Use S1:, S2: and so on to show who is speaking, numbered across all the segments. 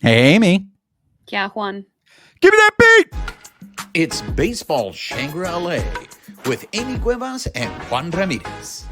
S1: Hey, Amie.
S2: Yeah, Juan.
S1: Give me that beat.
S3: It's Baseball Shangri-La with Amie Cuevas and Juan Ramirez.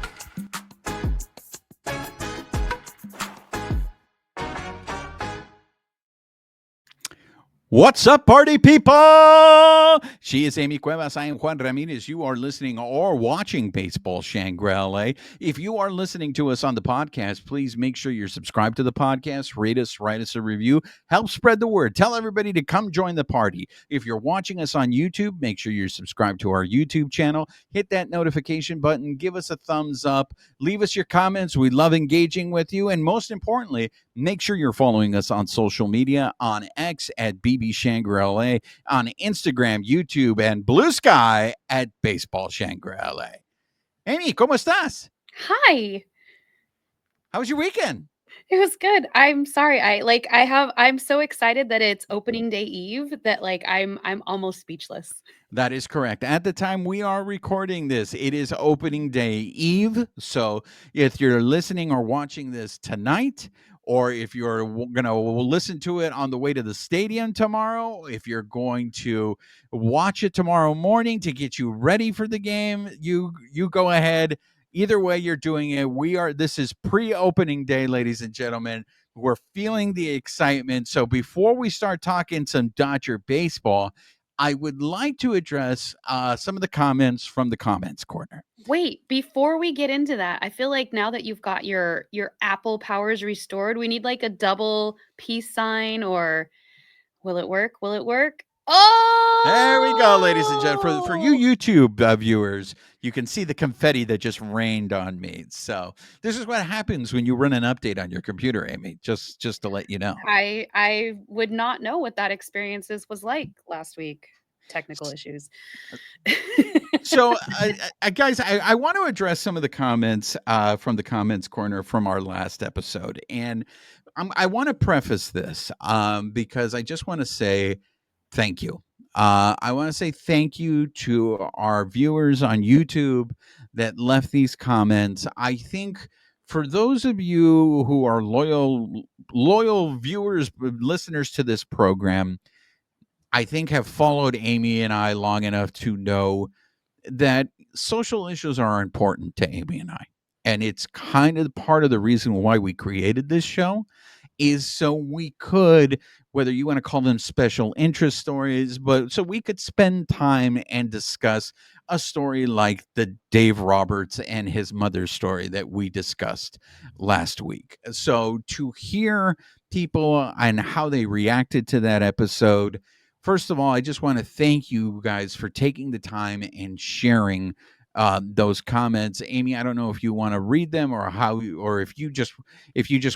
S1: What's up, party people? She is Amie Cuevas. I am Juan Ramirez. You are listening or watching Baseball Shangri-La. If you are listening to us on the podcast, please make sure you're subscribed to the podcast, rate us, write us a review, help spread the word. Tell everybody to come join the party. If you're watching us on YouTube, make sure you're subscribed to our YouTube channel. Hit that notification button. Give us a thumbs up. Leave us your comments. We love engaging with you. And most importantly, make sure you're following us on social media, on X at BB Shangri-La, on Instagram, YouTube, and Bluesky at Baseball Shangri-La. Amie, ¿cómo estás?
S2: Hi.
S1: How was your weekend?
S2: It was good. I'm sorry. I'm so excited that it's opening day eve that I'm almost speechless.
S1: That is correct. At the time we are recording this, it is opening day eve. So if you're listening or watching this tonight, or if you're going to listen to it on the way to the stadium tomorrow, if you're going to watch it tomorrow morning to get you ready for the game, you go ahead. Either way you're doing it, this is pre-opening day, ladies and gentlemen. We're feeling the excitement. So before we start talking some Dodger baseball, I would like to address some of the comments from the comments corner.
S2: Wait, before we get into that, I feel like now that you've got your Apple powers restored, we need like a double peace sign, or will it work? Will it work? Oh,
S1: there we go, ladies and gentlemen. For you YouTube viewers, you can see the confetti that just rained on me. So this is what happens when you run an update on your computer, Amie. Just to let you know.
S2: I would not know what that experience was like last week. Technical issues.
S1: So, guys, I want to address some of the comments from the comments corner from our last episode, and I want to preface this because I just want to say thank you. I want to say thank you to our viewers on YouTube that left these comments. I think for those of you who are loyal viewers, listeners to this program, I think have followed Amie and I long enough to know that social issues are important to Amie and I. And it's kind of part of the reason why we created this show is so we could, whether you want to call them special interest stories, but so we could spend time and discuss a story like the Dave Roberts and his mother's story that we discussed last week. So to hear people and how they reacted to that episode, first of all, I just want to thank you guys for taking the time and sharing those comments. Amie, I don't know if you want to read them or if you just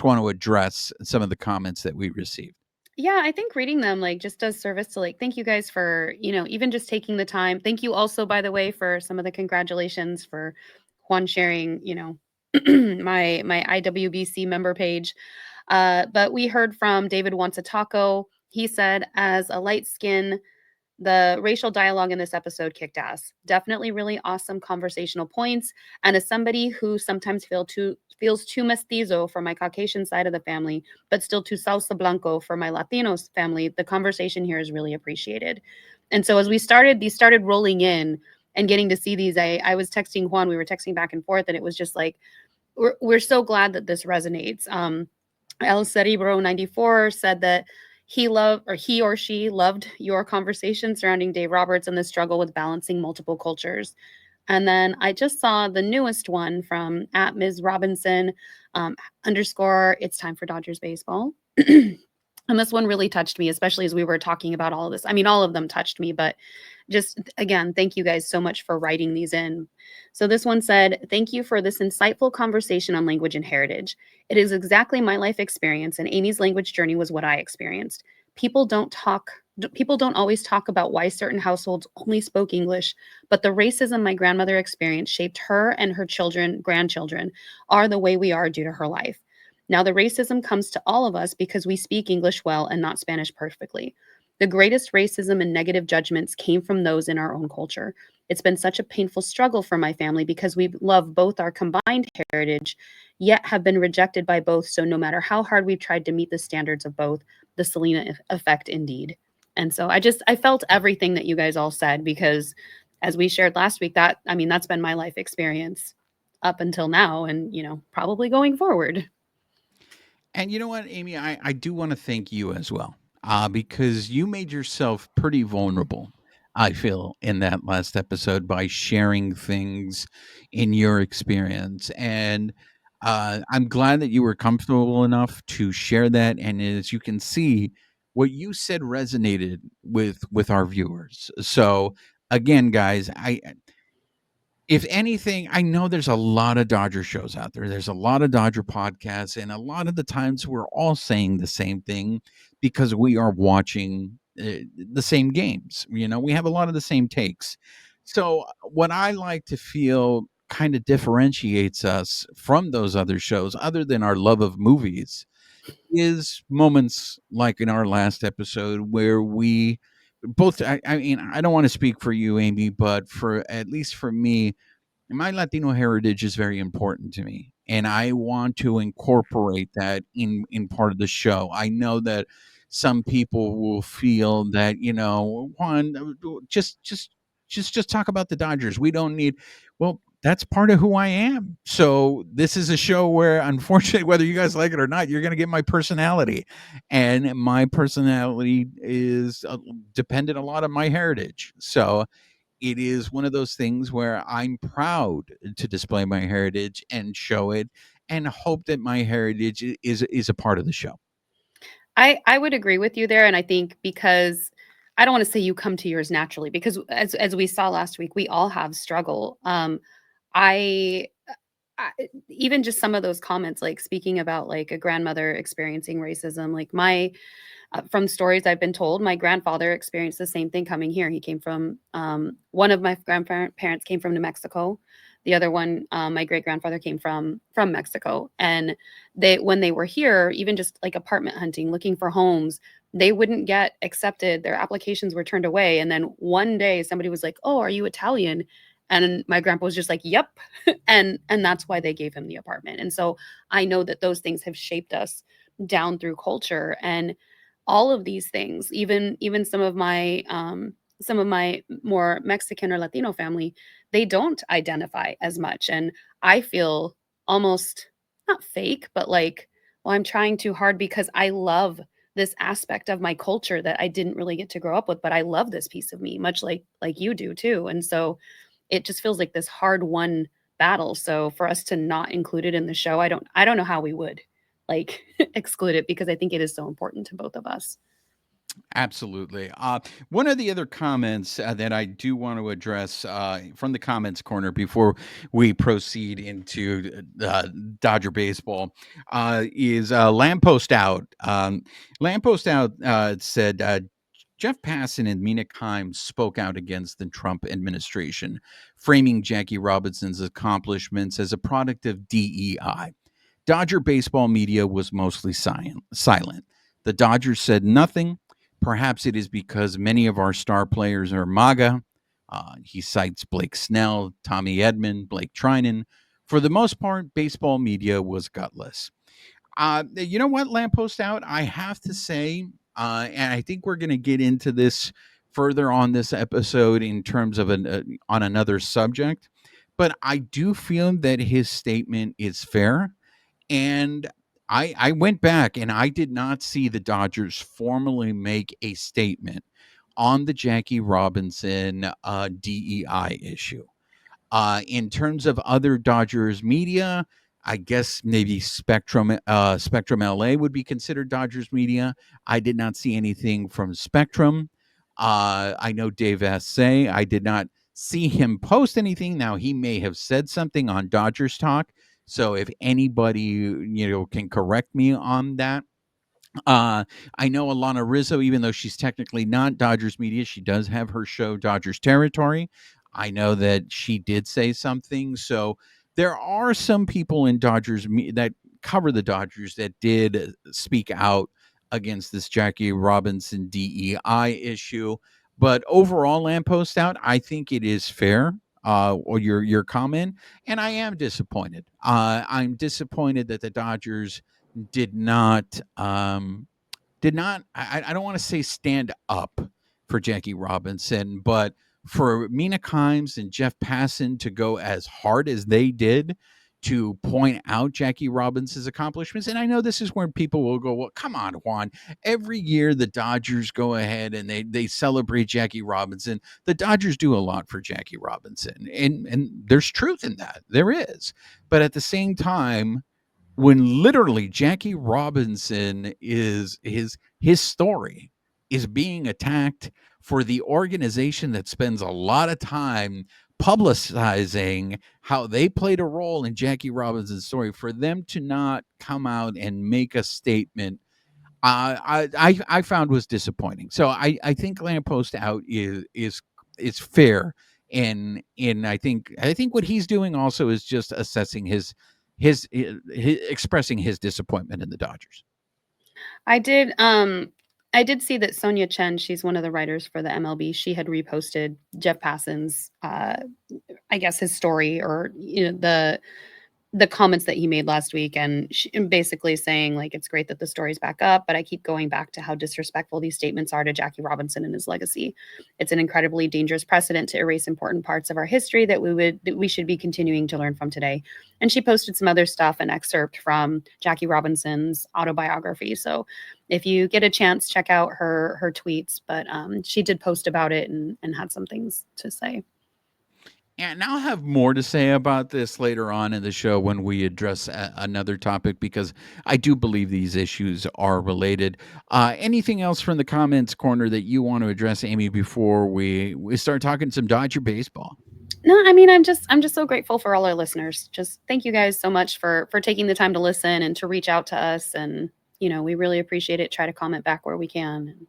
S1: want to address some of the comments that we received.
S2: Yeah, I think reading them just does service to thank you guys for, even just taking the time. Thank you also, by the way, for some of the congratulations for Juan sharing, my IWBC member page. But we heard from David Wants a Taco. He said, as a light skin, the racial dialogue in this episode kicked ass. Definitely really awesome conversational points. And as somebody who sometimes feels too mestizo for my Caucasian side of the family, but still too salsa blanco for my Latinos family, the conversation here is really appreciated. And so as these started rolling in and getting to see these, I was texting Juan, we were texting back and forth, and it was just like, we're so glad that this resonates. El Cerebro 94 said that he or she loved your conversation surrounding Dave Roberts and the struggle with balancing multiple cultures. And then I just saw the newest one from at Ms. Robinson _ it's time for Dodgers baseball. And this one really touched me, especially as we were talking about all of this. I mean, all of them touched me, but just again, thank you guys so much for writing these in. So this one said, thank you for this insightful conversation on language and heritage. It is exactly my life experience, and Amie's language journey was what I experienced. People don't always talk about why certain households only spoke English, but the racism my grandmother experienced shaped her and her grandchildren are the way we are due to her life. Now, the racism comes to all of us because we speak English well and not Spanish perfectly. The greatest racism and negative judgments came from those in our own culture. It's been such a painful struggle for my family because we love both our combined heritage, yet have been rejected by both. So no matter how hard we've tried to meet the standards of both, the Selena effect indeed. And so I felt everything that you guys all said, because as we shared last week, that's been my life experience up until now, and probably going forward.
S1: And you know what, Amie, I do want to thank you as well, because you made yourself pretty vulnerable, I feel, in that last episode by sharing things in your experience. And I'm glad that you were comfortable enough to share that. And as you can see, what you said resonated with our viewers. So again, guys, if anything, I know there's a lot of Dodger shows out there. There's a lot of Dodger podcasts, and a lot of the times we're all saying the same thing because we are watching the same games. We have a lot of the same takes. So, what I like to feel kind of differentiates us from those other shows, other than our love of movies, is moments like in our last episode where we both, I mean, I don't want to speak for you, Amie, but for at least for me, my Latino heritage is very important to me, and I want to incorporate that in part of the show. I know that some people will feel that, Juan, just talk about the Dodgers. We don't need. Well, that's part of who I am. So this is a show where, unfortunately, whether you guys like it or not, you're going to get my personality, and my personality is dependent a lot on my heritage. So it is one of those things where I'm proud to display my heritage and show it, and hope that my heritage is a part of the show.
S2: I would agree with you there, and I think because I don't want to say you come to yours naturally, because as we saw last week, we all have struggle. I, I even just some of those comments, like speaking about like a grandmother experiencing racism, like my from stories I've been told, my grandfather experienced the same thing coming here. He came from one of my grandparents came from New Mexico. The other one, my great grandfather came from Mexico, and when they were here, even just like apartment hunting, looking for homes, they wouldn't get accepted. Their applications were turned away, and then one day somebody was like, "Oh, are you Italian?" And my grandpa was just like, "Yep," and that's why they gave him the apartment. And so I know that those things have shaped us down through culture, and all of these things, even some of my more Mexican or Latino family, they don't identify as much. And I feel almost not fake, but like, well, I'm trying too hard because I love this aspect of my culture that I didn't really get to grow up with, but I love this piece of me, much like you do too. And so it just feels like this hard won battle. So for us to not include it in the show, I don't know how we would like exclude it, because I think it is so important to both of us.
S1: Absolutely. One of the other comments that I do want to address from the comments corner before we proceed into Dodger baseball is Lamppost Out. Lamppost Out said Jeff Passen and Mina Kimes spoke out against the Trump administration, framing Jackie Robinson's accomplishments as a product of DEI. Dodger baseball media was mostly silent. The Dodgers said nothing. Perhaps it is because many of our star players are MAGA. He cites Blake Snell, Tommy Edman, Blake Trinan. For the most part, baseball media was gutless. You know what, Lamppost Out? I have to say, and I think we're going to get into this further on this episode in terms of on another subject, but I do feel that his statement is fair. And I went back and I did not see the Dodgers formally make a statement on the Jackie Robinson DEI issue. In terms of other Dodgers media, I guess maybe Spectrum LA would be considered Dodgers media. I did not see anything from Spectrum. I know Dave Say. I did not see him post anything. Now he may have said something on Dodgers Talk. So if anybody can correct me on that. I know Alana Rizzo, even though she's technically not Dodgers media, she does have her show Dodgers Territory. I know that she did say something. So there are some people in that cover the Dodgers that did speak out against this Jackie Robinson DEI issue. But overall, Lamppost out, I think it is fair. Or your comment, and I am disappointed. I'm disappointed that the Dodgers did not I don't want to say stand up for Jackie Robinson, but for Mina Kimes and Jeff Passan to go as hard as they did to point out Jackie Robinson's accomplishments. And I know this is where people will go, well, come on, Juan. Every year the Dodgers go ahead and they celebrate Jackie Robinson. The Dodgers do a lot for Jackie Robinson. And there's truth in that. There is. But at the same time, when literally Jackie Robinson is his story is being attacked for the organization that spends a lot of time publicizing how they played a role in Jackie Robinson's story, for them to not come out and make a statement, I found was disappointing. So I think Lamppost out is fair, and I think what he's doing also is just assessing his expressing his disappointment in the Dodgers.
S2: I did see that Sonia Chen, she's one of the writers for the MLB. She had reposted Jeff Passan's, I guess, his story, or the comments that he made last week, and basically saying, like, it's great that the story's back up, but I keep going back to how disrespectful these statements are to Jackie Robinson and his legacy. It's an incredibly dangerous precedent to erase important parts of our history that we should be continuing to learn from today. And she posted some other stuff, an excerpt from Jackie Robinson's autobiography. So if you get a chance, check out her tweets. But she did post about it and had some things to say.
S1: And I'll have more to say about this later on in the show when we address another topic, because I do believe these issues are related. Anything else from the comments corner that you want to address, Amie, before we start talking some Dodger baseball?
S2: No, I mean, I'm just so grateful for all our listeners. Just thank you guys so much for taking the time to listen and to reach out to us. And, we really appreciate it. Try to comment back where we can.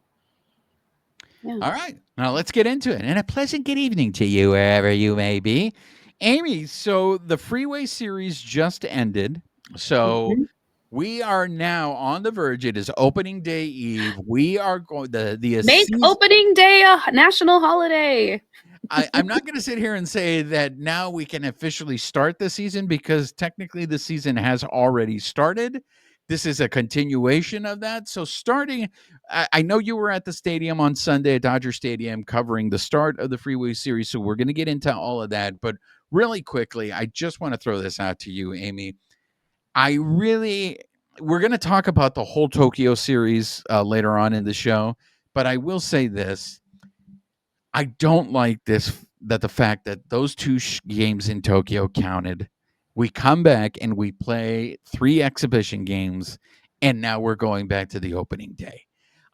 S2: Yeah.
S1: All right. Now let's get into it. And a pleasant good evening to you, wherever you may be. Amie, so the Freeway Series just ended. So we are now on the verge. It is opening day eve. We are going
S2: make opening day a national holiday.
S1: I'm not going to sit here and say that now we can officially start the season, because technically the season has already started. This is a continuation of that. So starting, I know you were at the stadium on Sunday at Dodger Stadium covering the start of the Freeway Series. So we're going to get into all of that. But really quickly, I just want to throw this out to you, Amie. We're going to talk about the whole Tokyo series later on in the show. But I will say this. I don't like the fact that those two games in Tokyo counted. We come back and we play 3 exhibition games, and now we're going back to the opening day.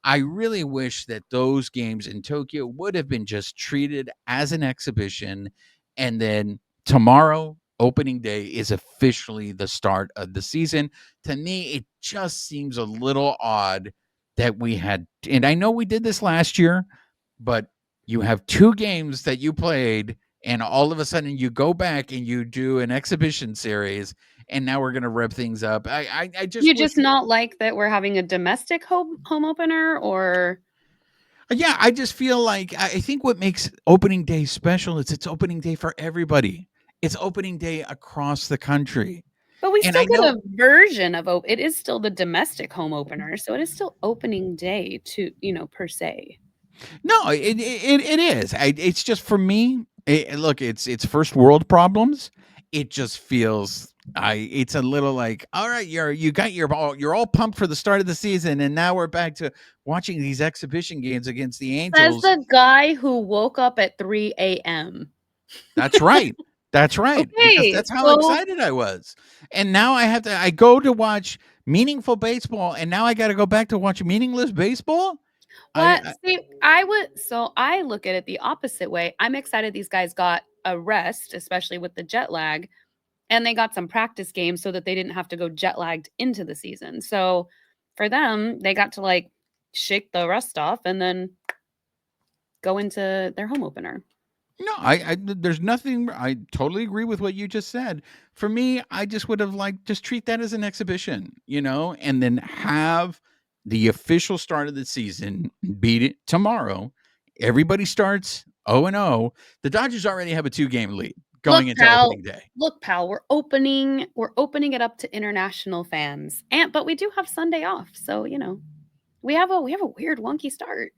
S1: I really wish that those games in Tokyo would have been just treated as an exhibition, and then tomorrow, opening day, is officially the start of the season. To me, it just seems a little odd that we had, and I know we did this last year, but you have 2 games that you played, and all of a sudden you go back and you do an exhibition series, and now we're going to rev things up. I just
S2: not like that we're having a domestic home opener, or?
S1: Yeah, I just feel like I think what makes opening day special is it's opening day for everybody. It's opening day across the country.
S2: But we still get a version of it is still the domestic home opener, so it is still opening day per se.
S1: No, it is. It's just, for me, look, it's first world problems. It just feels it's a little like, all right, you're all pumped for the start of the season, and now we're back to watching these exhibition games against the Angels.
S2: As the guy who woke up at 3 a.m.
S1: That's right. That's right.
S2: Okay,
S1: because that's how excited I was. And now I go to watch meaningful baseball, and now I got to go back to watch meaningless baseball.
S2: I look at it the opposite way. I'm excited these guys got a rest, especially with the jet lag, and they got some practice games so that they didn't have to go jet lagged into the season. So for them, they got to shake the rust off and then go into their home opener.
S1: No, there's nothing. I totally agree with what you just said. For me, I just would have just treat that as an exhibition, and then have the official start of the season, beat it tomorrow, everybody starts 0-0. The Dodgers already have a 2-game lead going
S2: Look,
S1: into
S2: pal.
S1: opening day.
S2: Look, pal. We're opening it up to international fans, but we do have Sunday off, so we have a weird wonky start.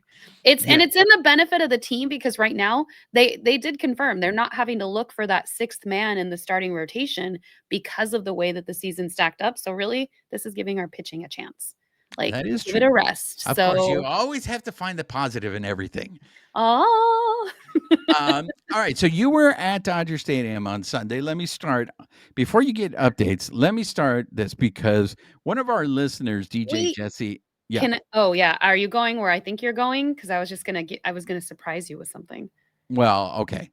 S2: And it's in the benefit of the team because right now they did confirm they're not having to look for that sixth man in the starting rotation because of the way that the season stacked up. So really, this is giving our pitching a chance. Like,
S1: That is
S2: give
S1: true.
S2: it a rest.
S1: Of course, you always have to find the positive in everything.
S2: Oh.
S1: All right. So you were at Dodger Stadium on Sunday. Let me start before you get updates. Let me start this because one of our listeners, DJ
S2: Wait.
S1: Jesse. Yeah.
S2: Are you going where I think you're going? Because I was gonna surprise you with something.
S1: Well, okay.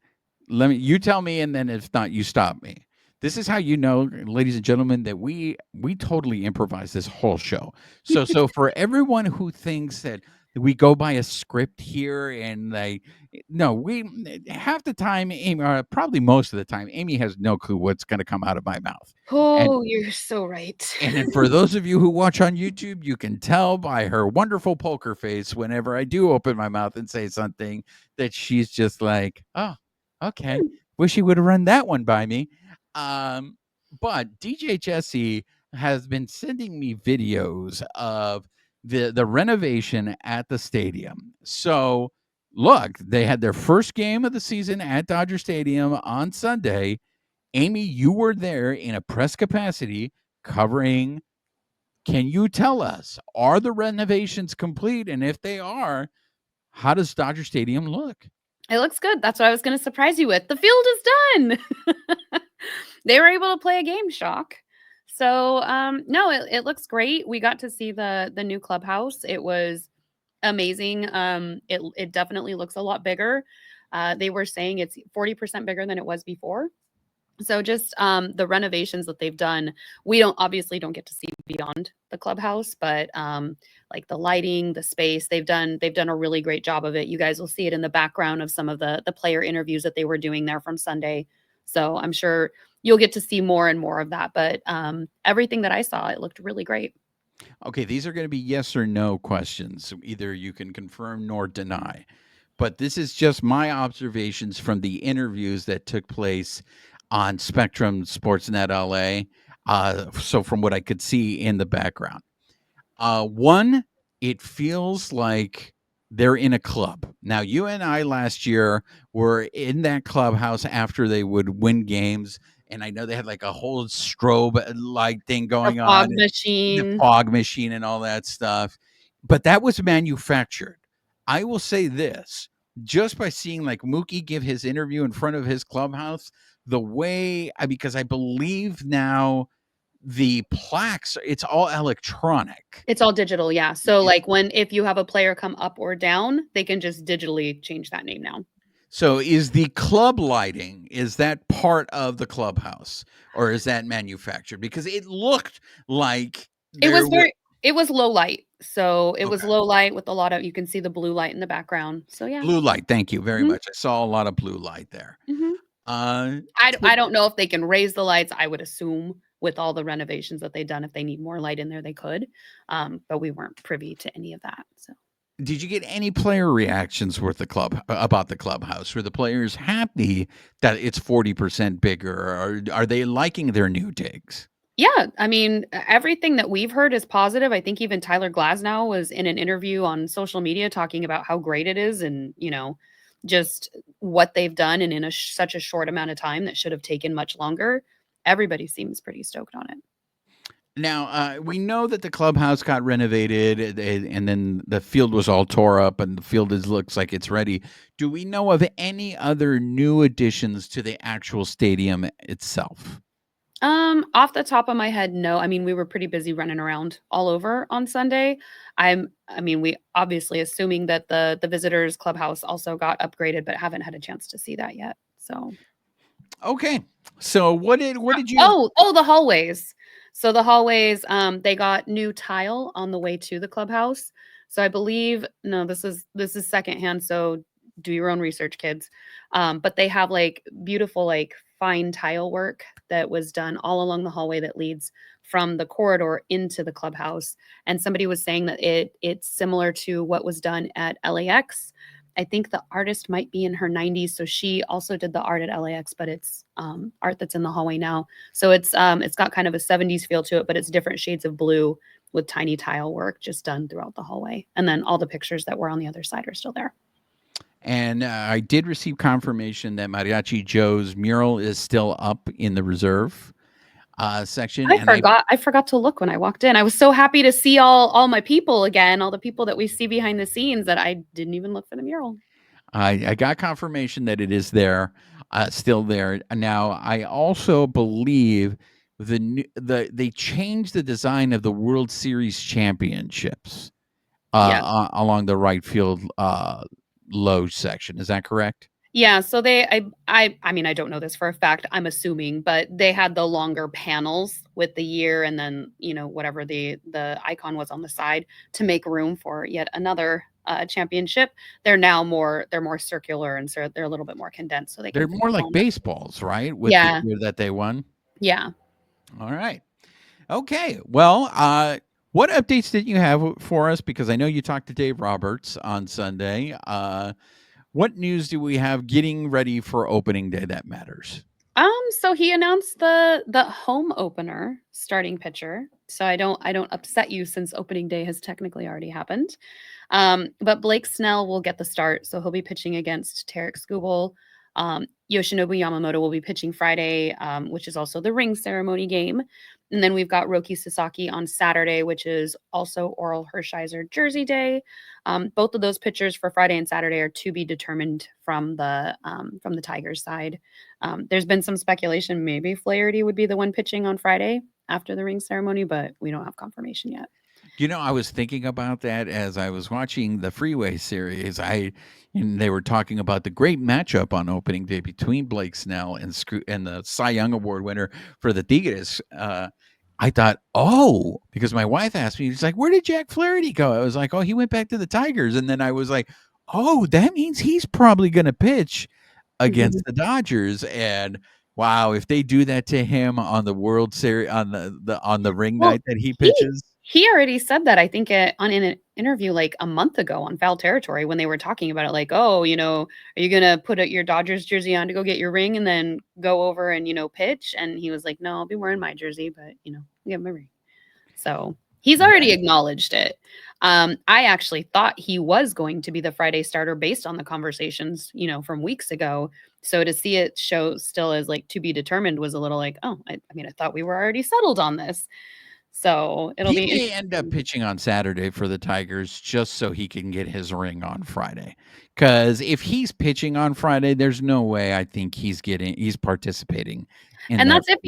S1: You tell me, and then if not, you stop me. This is how you know, ladies and gentlemen, that we totally improvise this whole show. So for everyone who thinks that we go by a script here and we half the time, Amy, probably most of the time, Amy has no clue what's going to come out of my mouth.
S2: Oh, you're so right.
S1: And then for those of you who watch on YouTube, you can tell by her wonderful poker face whenever I do open my mouth and say something that she's just like, oh, okay. Wish he would have run that one by me. But DJ Jesse has been sending me videos of the renovation at the stadium. So look, they had their first game of the season at Dodger Stadium on Sunday. Amie, you were there in a press capacity covering. Can you tell us, are the renovations complete? And if they are, how does Dodger Stadium look?
S2: It looks good. That's what I was going to surprise you with. The field is done. They were able to play a game, shock. So, no, it looks great. We got to see the new clubhouse. It was amazing. It definitely looks a lot bigger. They were saying it's 40% bigger than it was before. So just the renovations that they've done, we don't get to see beyond the clubhouse, but like the lighting, the space, they've done a really great job of it. You guys will see it in the background of some of the player interviews that they were doing there from Sunday. So I'm sure you'll get to see more and more of that. But everything that I saw, it looked really great.
S1: Okay, these are going to be yes or no questions. Either you can confirm nor deny. But this is just my observations from the interviews that took place on Spectrum Sportsnet LA. So from what I could see in the background, one, it feels like they're in a club. Now, you and I last year were in that clubhouse after they would win games. And I know they had like a whole strobe light thing going on. The fog machine and all that stuff. But that was manufactured. I will say this, just by seeing like Mookie give his interview in front of his clubhouse, because I believe now the plaques, it's all electronic.
S2: It's all digital, yeah. So like if you have a player come up or down, they can just digitally change that name now.
S1: So is the club lighting, is that part of the clubhouse or is that manufactured? Because it looked like
S2: it was low light. So it was low light with a lot of, you can see the blue light in the background. So yeah.
S1: Blue light. Thank you very much. I saw a lot of blue light there.
S2: I don't know if they can raise the lights. I would assume with all the renovations that they've done, if they need more light in there, they could. But we weren't privy to any of that. So.
S1: Did you get any player reactions about the clubhouse? Were the players happy that it's 40% bigger? Or are they liking their new digs?
S2: Yeah, I mean, everything that we've heard is positive. I think even Tyler Glasnow was in an interview on social media talking about how great it is and, just what they've done and in such a short amount of time that should have taken much longer. Everybody seems pretty stoked on it.
S1: Now, we know that the clubhouse got renovated and then the field was all tore up and the field looks like it's ready. Do we know of any other new additions to the actual stadium itself?
S2: Off the top of my head, no. I mean, we were pretty busy running around all over on Sunday. We obviously assuming that the visitors clubhouse also got upgraded, but haven't had a chance to see that yet. So,
S1: okay. So what did you?
S2: Oh, the hallways. So the hallways, they got new tile on the way to the clubhouse. So I believe this is secondhand. So do your own research, kids. But they have like beautiful like fine tile work that was done all along the hallway that leads from the corridor into the clubhouse. And somebody was saying that it's similar to what was done at LAX. I think the artist might be in her 90s, so she also did the art at LAX, but it's art that's in the hallway now. So it's got kind of a 70s feel to it, but it's different shades of blue with tiny tile work just done throughout the hallway. And then all the pictures that were on the other side are still there.
S1: And I did receive confirmation that Mariachi Joe's mural is still up in the reserve section.
S2: I forgot to look when I walked in. I was so happy to see all my people again, all the people that we see behind the scenes, that I didn't even look for the mural.
S1: I got confirmation that it is there, still there. Now, I also believe they changed the design of the World Series championships along the right field low section. Is that correct?
S2: Yeah, so I mean, I don't know this for a fact, I'm assuming, but they had the longer panels with the year and then, whatever the icon was on the side to make room for yet another championship. They're more circular, and so they're a little bit more condensed, so
S1: they're more like baseballs, right? With the year that they won.
S2: Yeah.
S1: All right. Okay. Well, what updates did you have for us? Because I know you talked to Dave Roberts on Sunday. What news do we have getting ready for opening day that matters?
S2: So he announced the home opener starting pitcher. So I don't upset you, since opening day has technically already happened. But Blake Snell will get the start, so he'll be pitching against Tarek Skubal. Yoshinobu Yamamoto will be pitching Friday, which is also the ring ceremony game. And then we've got Roki Sasaki on Saturday, which is also Oral Hershiser Jersey Day. Both of those pitchers for Friday and Saturday are to be determined from the Tigers side. There's been some speculation maybe Flaherty would be the one pitching on Friday after the ring ceremony, but we don't have confirmation yet.
S1: I was thinking about that as I was watching the Freeway Series. And they were talking about the great matchup on opening day between Blake Snell and the Cy Young Award winner for the Tigres. I thought, because my wife asked me, she's like, "Where did Jack Flaherty go?" I was like, "Oh, he went back to the Tigers." And then I was like, "Oh, that means he's probably going to pitch against the Dodgers." And wow, if they do that to him on the World Series on the ring night that he pitches.
S2: He already said that, I think, on an interview like a month ago on Foul Territory, when they were talking about it, like, "Oh, are you going to put your Dodgers jersey on to go get your ring and then go over and, pitch?" And he was like, "No, I'll be wearing my jersey, but, get my ring." So he's already acknowledged it. I actually thought he was going to be the Friday starter based on the conversations, from weeks ago. So to see it show still as like to be determined was a little like, oh, I thought we were already settled on this. So
S1: he may end up pitching on Saturday for the Tigers just so he can get his ring on Friday. Because if he's pitching on Friday, there's no way I think he's participating.
S2: And that's if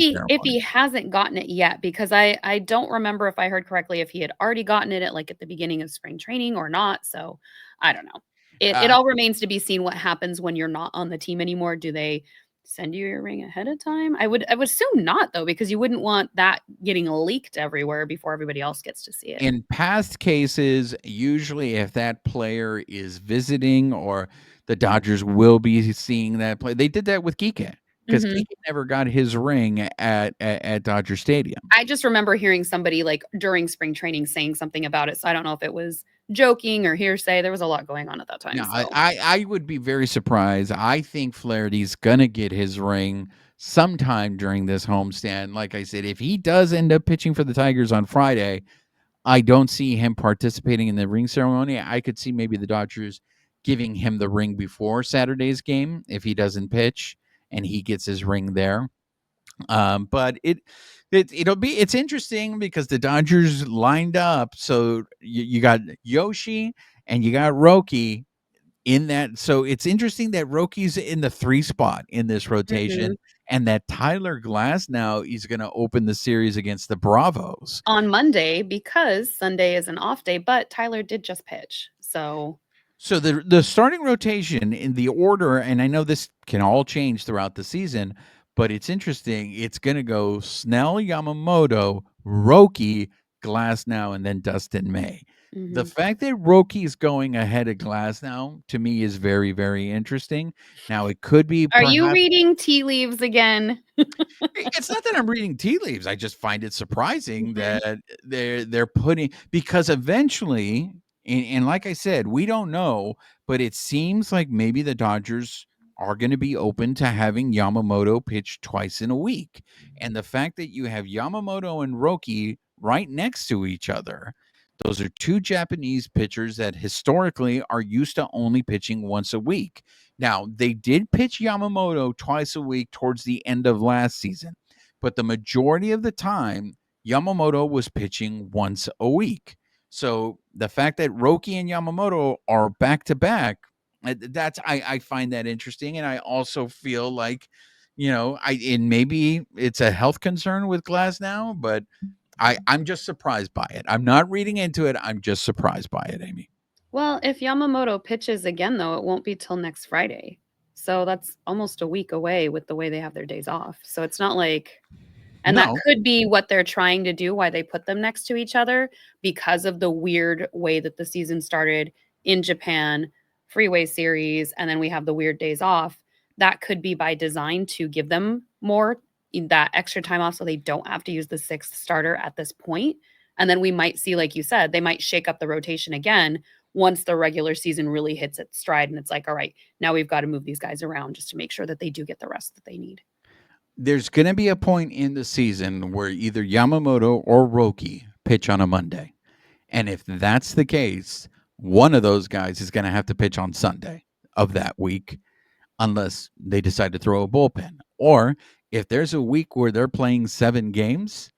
S2: he hasn't gotten it yet, because I don't remember if I heard correctly if he had already gotten it at the beginning of spring training or not. So I don't know. It all remains to be seen what happens when you're not on the team anymore. Do they send you your ring ahead of time? I would assume not, though, because you wouldn't want that getting leaked everywhere before everybody else gets to see it.
S1: In past cases, usually if that player is visiting or the Dodgers will be seeing that play, they did that with Kike. Because Kike never got his ring at Dodger Stadium.
S2: I just remember hearing somebody during spring training saying something about it. So I don't know if it was joking or hearsay. There was a lot going on at that time.
S1: No, so. I would be very surprised. I think Flaherty's going to get his ring sometime during this homestand. Like I said, if he does end up pitching for the Tigers on Friday, I don't see him participating in the ring ceremony. I could see maybe the Dodgers giving him the ring before Saturday's game if he doesn't pitch and he gets his ring there. But it's interesting because the Dodgers lined up. So you got Yoshi and you got Roki in that. So it's interesting that Roki's in the 3 spot in this rotation and that Tyler Glass now is going to open the series against the Bravos
S2: on Monday, because Sunday is an off day, but Tyler did just pitch. So
S1: the starting rotation in the order, and I know this can all change throughout the season, but it's interesting. It's going to go Snell, Yamamoto, Roki, Glass now, and then Dustin May. The fact that Roki is going ahead of Glass now, to me, is very, very interesting. Now, it could be...
S2: Are you reading tea leaves again?
S1: It's not that I'm reading tea leaves. I just find it surprising that they're putting... Because eventually... And like I said, we don't know, but it seems like maybe the Dodgers are going to be open to having Yamamoto pitch twice in a week. And the fact that you have Yamamoto and Roki right next to each other, those are two Japanese pitchers that historically are used to only pitching once a week. Now, they did pitch Yamamoto twice a week towards the end of last season, but the majority of the time, Yamamoto was pitching once a week. So the fact that Roki and Yamamoto are back to back, I find that interesting, and I also feel like, and maybe it's a health concern with Glass now, but I'm just surprised by it. I'm not reading into it. I'm just surprised by it, Amie.
S2: Well, if Yamamoto pitches again, though, it won't be till next Friday. So that's almost a week away with the way they have their days off. So it's not like, and that
S1: No,
S2: could be what they're trying to do, why they put them next to each other, because of the weird way that the season started in Japan, Freeway Series, and then we have the weird days off. That could be by design to give them more that extra time off so they don't have to use the sixth starter at this point. And then we might see, like you said, they might shake up the rotation again once the regular season really hits its stride. And it's like, all right, now we've got to move these guys around just to make sure that they do get the rest that they need.
S1: there's going to be a point in the season where either Yamamoto or Roki pitch on a Monday. And if that's the case, one of those guys is going to have to pitch on Sunday of that week, unless they decide to throw a bullpen. Or if there's a week where they're playing 7 games,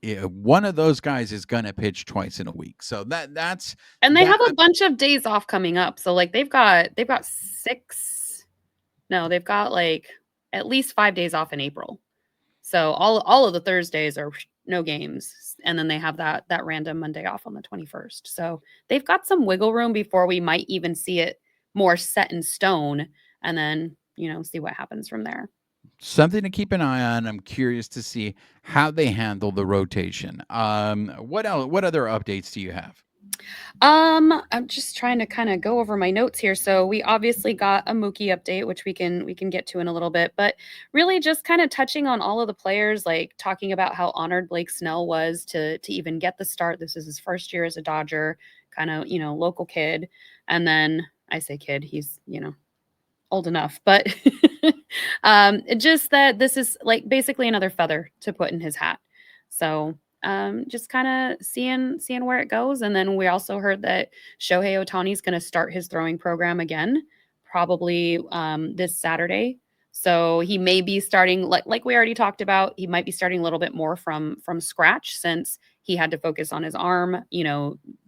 S1: one of those guys is going to pitch twice in a week. So that's
S2: And they
S1: that.
S2: have a bunch of days off coming up. So like they've got 6. No, they've got like at least 5 days off in April. So all of the Thursdays are no games, and then they have that random Monday off on the 21st. So they've got some wiggle room before we might even see it more set in stone, and then see what happens from there.
S1: Something to keep an eye on. I'm curious to see how they handle the rotation. What else? What other updates do you have?
S2: I'm just trying to kind of go over my notes here. So we obviously got a Mookie update, which we can get to in a little bit, but really just kind of touching on all of the players, like talking about how honored Blake Snell was to even get the start. This is his first year as a Dodger, kind of, local kid. And then I say kid, he's, old enough, but just that this is like basically another feather to put in his hat. So just kind of seeing where it goes. And then we also heard that Shohei Ohtani is going to start his throwing program again, probably this Saturday. So he may be starting, like we already talked about, he might be starting a little bit more from scratch since he had to focus on his arm,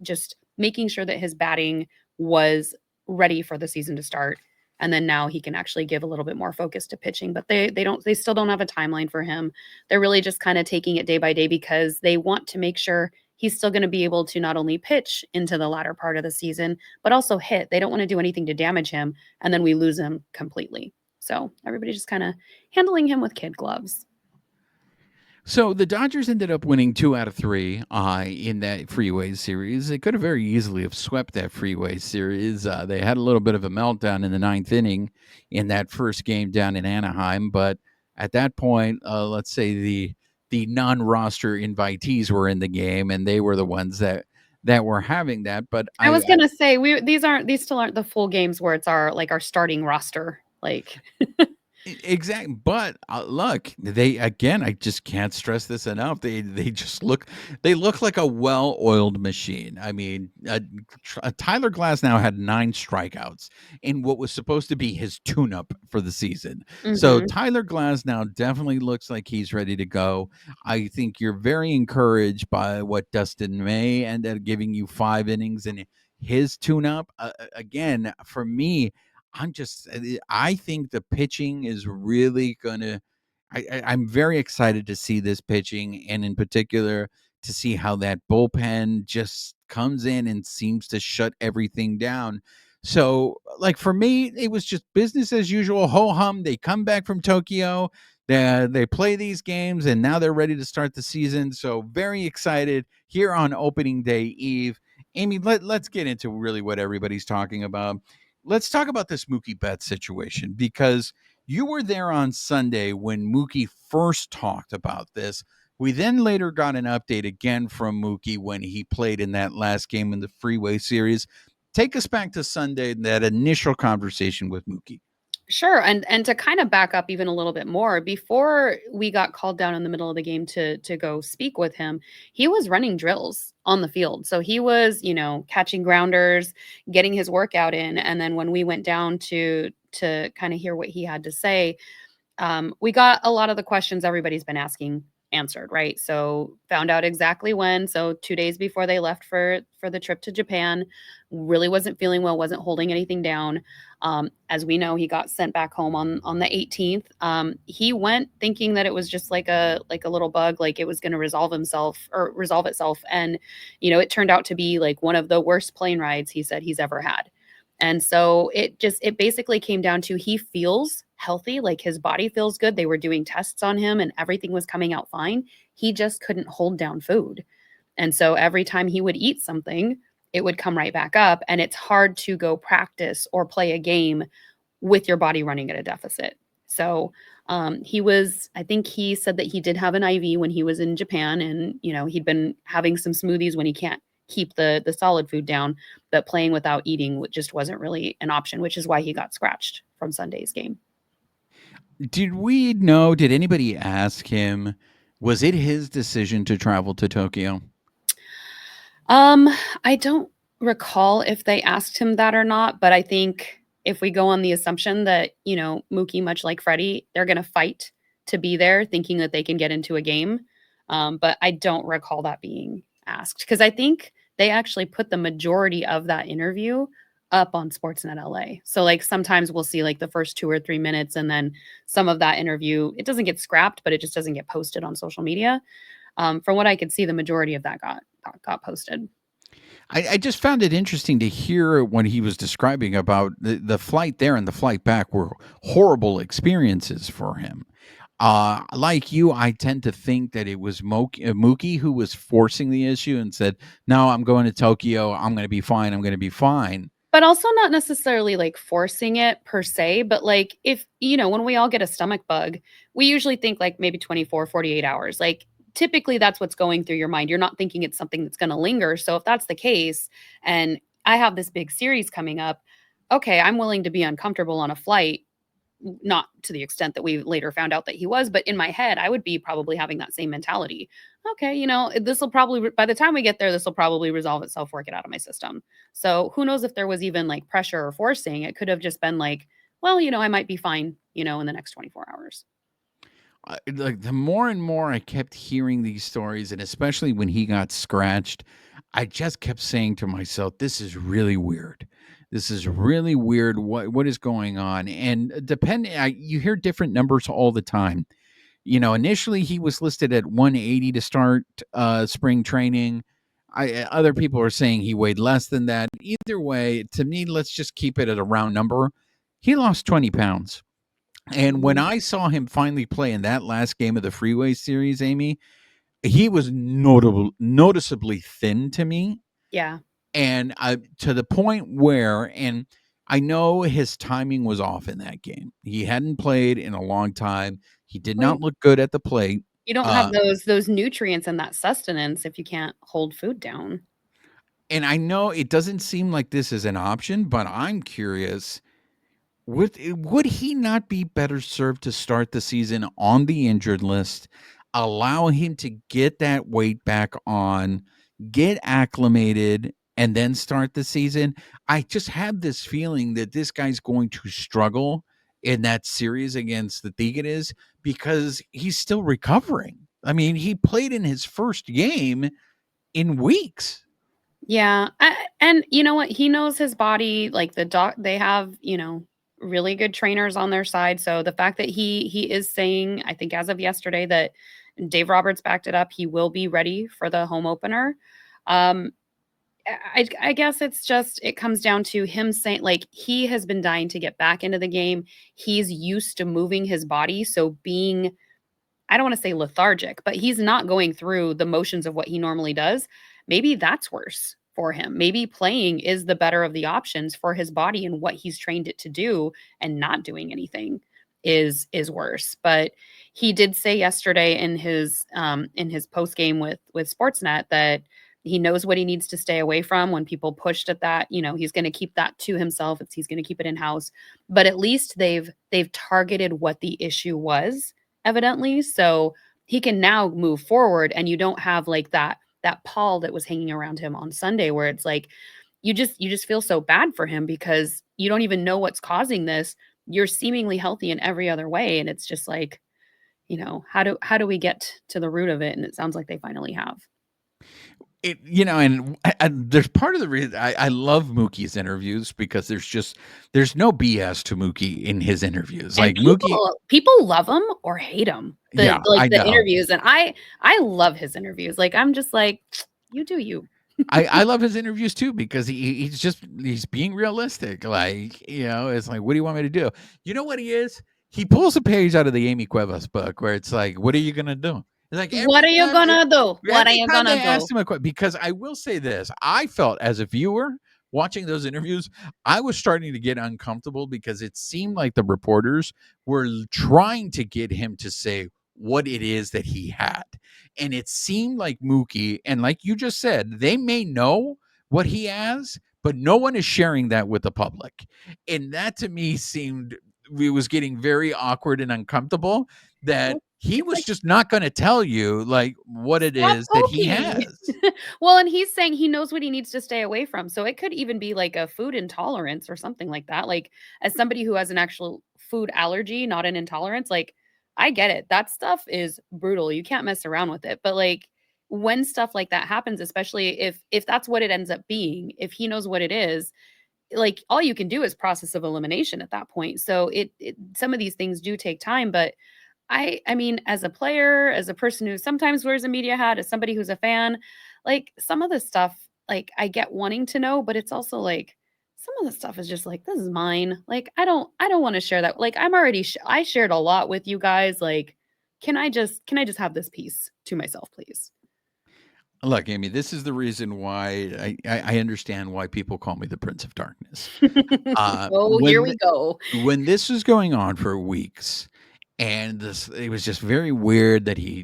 S2: just making sure that his batting was ready for the season to start. And then now he can actually give a little bit more focus to pitching, but they still don't have a timeline for him. They're really just kind of taking it day by day because they want to make sure he's still going to be able to not only pitch into the latter part of the season, but also hit. They don't want to do anything to damage him, and then we lose him completely. So everybody's just kind of handling him with kid gloves.
S1: So the Dodgers ended up winning 2 out of 3 in that Freeway Series. They could have very easily have swept that Freeway Series. They had a little bit of a meltdown in the 9th inning in that first game down in Anaheim, but at that point, let's say the non-roster invitees were in the game, and they were the ones that were having that. But
S2: I was gonna say these still aren't the full games where it's our starting roster. Like
S1: exactly, but look, they again. I just can't stress this enough. They just look like a well-oiled machine. I mean, Tyler Glasnow had 9 strikeouts in what was supposed to be his tune-up for the season. So Tyler Glasnow definitely looks like he's ready to go. I think you're very encouraged by what Dustin May ended up giving you 5 innings in his tune-up. Again, for me, I think the pitching is really gonna. I'm very excited to see this pitching, and in particular to see how that bullpen just comes in and seems to shut everything down. So, like for me, it was just business as usual. Ho hum. They come back from Tokyo. They play these games, and now they're ready to start the season. So, very excited here on opening day eve. Amie, let's get into really what everybody's talking about. Let's talk about this Mookie Betts situation, because you were there on Sunday when Mookie first talked about this We then later got an update again from Mookie when he played in that last game in the Freeway Series. Take us back to Sunday, that initial conversation with Mookie.
S2: Sure. And to kind of back up even a little bit more, before we got called down in the middle of the game to go speak with him, he was running drills on the field. So he was, catching grounders, getting his workout in. And then when we went down to kind of hear what he had to say, we got a lot of the questions everybody's been asking answered, right? So found out exactly when. So 2 days before they left for the trip to Japan, really wasn't feeling well, wasn't holding anything down. As we know, he got sent back home on the 18th. He went thinking that it was just like a little bug, like it was going to resolve itself. And, it turned out to be like one of the worst plane rides he said he's ever had. And so it basically came down to he feels healthy, like his body feels good. They were doing tests on him and everything was coming out fine. He just couldn't hold down food. And so every time he would eat something, it would come right back up. And it's hard to go practice or play a game with your body running at a deficit. So I think he said that he did have an IV when he was in Japan, and, he'd been having some smoothies when he can't keep the solid food down, but playing without eating just wasn't really an option, which is why he got scratched from Sunday's game.
S1: Did anybody ask him, was it his decision to travel to Tokyo?
S2: I don't recall if they asked him that or not, but I think if we go on the assumption that, Mookie, much like Freddie, they're going to fight to be there thinking that they can get into a game. But I don't recall that being asked, because I think they actually put the majority of that interview up on Sportsnet LA. So like sometimes we'll see like the first 2 or 3 minutes, and then some of that interview, it doesn't get scrapped, but it just doesn't get posted on social media. From what I could see, the majority of that got posted.
S1: I just found it interesting to hear when he was describing about the flight there and the flight back were horrible experiences for him. Like you, I tend to think that it was Mookie who was forcing the issue and said, "No, I'm going to Tokyo. I'm going to be fine. I'm going to be fine."
S2: But also not necessarily like forcing it per se, but like if, when we all get a stomach bug, we usually think like maybe 24, 48 hours. Like typically that's what's going through your mind. You're not thinking it's something that's going to linger. So if that's the case, and I have this big series coming up, okay, I'm willing to be uncomfortable on a flight, not to the extent that we later found out that he was, but in my head, I would be probably having that same mentality. Okay, this will probably, by the time we get there, this will probably resolve itself, work it out of my system. So who knows if there was even like pressure or forcing. It could have just been like, well, I might be fine, in the next 24 hours.
S1: Like the more and more I kept hearing these stories, and especially when he got scratched, I just kept saying to myself, "This is really weird. This is really weird. What is going on?" And you hear different numbers all the time. Initially he was listed at 180 to start spring training. Other people are saying he weighed less than that. Either way, to me, let's just keep it at a round number. He lost 20 pounds. And when I saw him finally play in that last game of the Freeway Series, Amie, he was noticeably thin to me.
S2: Yeah.
S1: And to the point where, and I know his timing was off in that game. He hadn't played in a long time. He did not look good at the plate.
S2: You don't have those nutrients and that sustenance if you can't hold food down.
S1: And I know it doesn't seem like this is an option, but I'm curious. Would he not be better served to start the season on the injured list, allow him to get that weight back on, get acclimated, and then start the season? I just have this feeling that this guy's going to struggle in that series against the Tigres because he's still recovering. I mean, he played in his first game in weeks.
S2: Yeah. And you know what? He knows his body, like they have, really good trainers on their side. So the fact that he is saying, I think as of yesterday, that Dave Roberts backed it up, he will be ready for the home opener. I guess it comes down to him saying, like, he has been dying to get back into the game. He's used to moving his body. So being, I don't want to say lethargic, but he's not going through the motions of what he normally does. Maybe that's worse for him. Maybe playing is the better of the options for his body and what he's trained it to do, and not doing anything. is worse. But he did say yesterday in his post game with Sportsnet that he knows what he needs to stay away from. When people pushed at that, he's going to keep that to himself. He's going to keep it in house. But at least they've targeted what the issue was, evidently. So he can now move forward, and you don't have like that pall that was hanging around him on Sunday, where it's like you just feel so bad for him because you don't even know what's causing this. You're seemingly healthy in every other way, and it's just like, how do we get to the root of it? And it sounds like they finally have.
S1: And there's part of the reason I love Mookie's interviews, because there's no BS to Mookie in his interviews.
S2: And
S1: like Mookie,
S2: people love him or hate him.
S1: I know.
S2: Interviews, and I love his interviews. Like, I'm just like, you do you.
S1: I love his interviews too, because he's being realistic. Like, it's like, what do you want me to do? You know what he is? He pulls a page out of the Amie Cuevas book where it's like, what are you gonna do? Like,
S2: what are you gonna do? What are you gonna do?
S1: Asked him a question, because I will say this: I felt as a viewer watching those interviews, I was starting to get uncomfortable, because it seemed like the reporters were trying to get him to say what it is that he had, and it seemed like Mookie, and like you just said, they may know what he has, but no one is sharing that with the public, and that to me seemed it was getting very awkward and uncomfortable. That he was just not going to tell you like what it is that he has.
S2: Well, and he's saying he knows what he needs to stay away from. So it could even be like a food intolerance or something like that. Like, as somebody who has an actual food allergy, not an intolerance, like, I get it. That stuff is brutal. You can't mess around with it. But like, when stuff like that happens, especially if that's what it ends up being, if he knows what it is, like, all you can do is process of elimination at that point. So some of these things do take time, but I mean, as a player, as a person who sometimes wears a media hat, as somebody who's a fan, like, some of the stuff, like, I get wanting to know, but it's also like some of the stuff is just like, this is mine. Like, I don't want to share that. Like, I'm already I shared a lot with you guys. Like, can I just have this piece to myself, please?
S1: Look, Amie, this is the reason why I understand why people call me the Prince of Darkness.
S2: Here we go.
S1: When this was going on for weeks, and it was just very weird that he,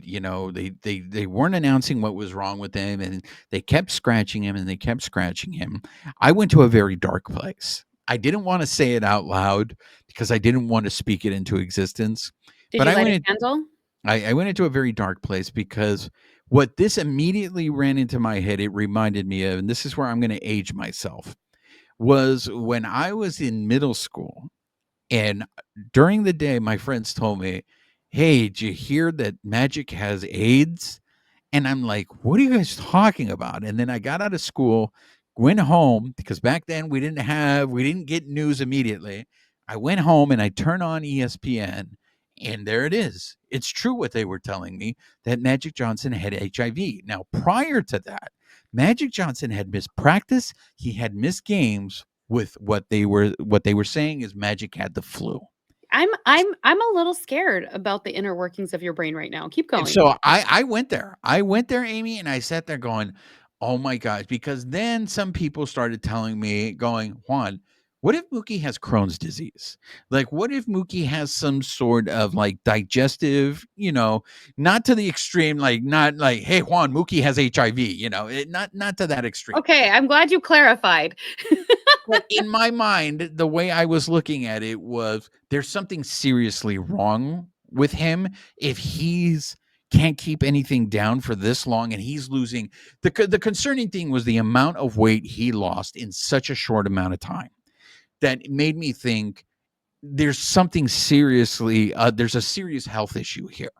S1: they weren't announcing what was wrong with him, and they kept scratching him, and they kept scratching him. I went to a very dark place. I didn't want to say it out loud because I didn't want to speak it into existence.
S2: Did you light a candle?
S1: I went into a very dark place, because what this immediately ran into my head, it reminded me of, and this is where I'm going to age myself, was when I was in middle school. And during the day, my friends told me, hey, did you hear that Magic has AIDS? And I'm like, what are you guys talking about? And then I got out of school, went home, because back then we didn't get news immediately. I went home and I turned on ESPN, and there it is. It's true what they were telling me, that Magic Johnson had HIV. Now, prior to that, Magic Johnson had missed practice. He had missed games with what they were saying is Magic had the flu.
S2: I'm a little scared about the inner workings of your brain right now. Keep going.
S1: And so I went there. Amie, and I sat there going, oh my gosh, because then some people started telling me, going, Juan, what if Mookie has Crohn's disease? Like, what if Mookie has some sort of like digestive, not to the extreme, like not like, hey, Juan, Mookie has HIV, not to that extreme.
S2: Okay, I'm glad you clarified.
S1: But in my mind, the way I was looking at it was, there's something seriously wrong with him if he's can't keep anything down for this long, and he's losing. The concerning thing was the amount of weight he lost in such a short amount of time. That made me think there's something seriously, there's a serious health issue here.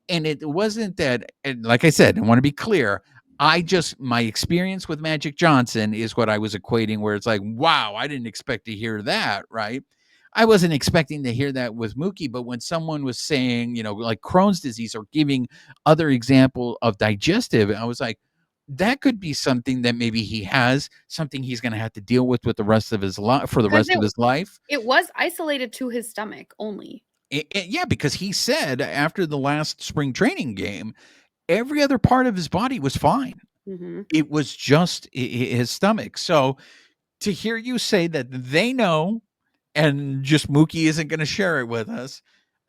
S1: And it wasn't that, and like I said, I want to be clear, my experience with Magic Johnson is what I was equating, where it's like, wow, I didn't expect to hear that, right? I wasn't expecting to hear that with Mookie, but when someone was saying, like Crohn's disease, or giving other example of digestive, I was like, that could be something that maybe he has, something he's going to have to deal with the rest of his life, for the rest of his life.
S2: It was isolated to his stomach only.
S1: Yeah, because he said after the last spring training game, every other part of his body was fine.
S2: Mm-hmm.
S1: It was just his stomach. So to hear you say that they know, and just Mookie isn't going to share it with us,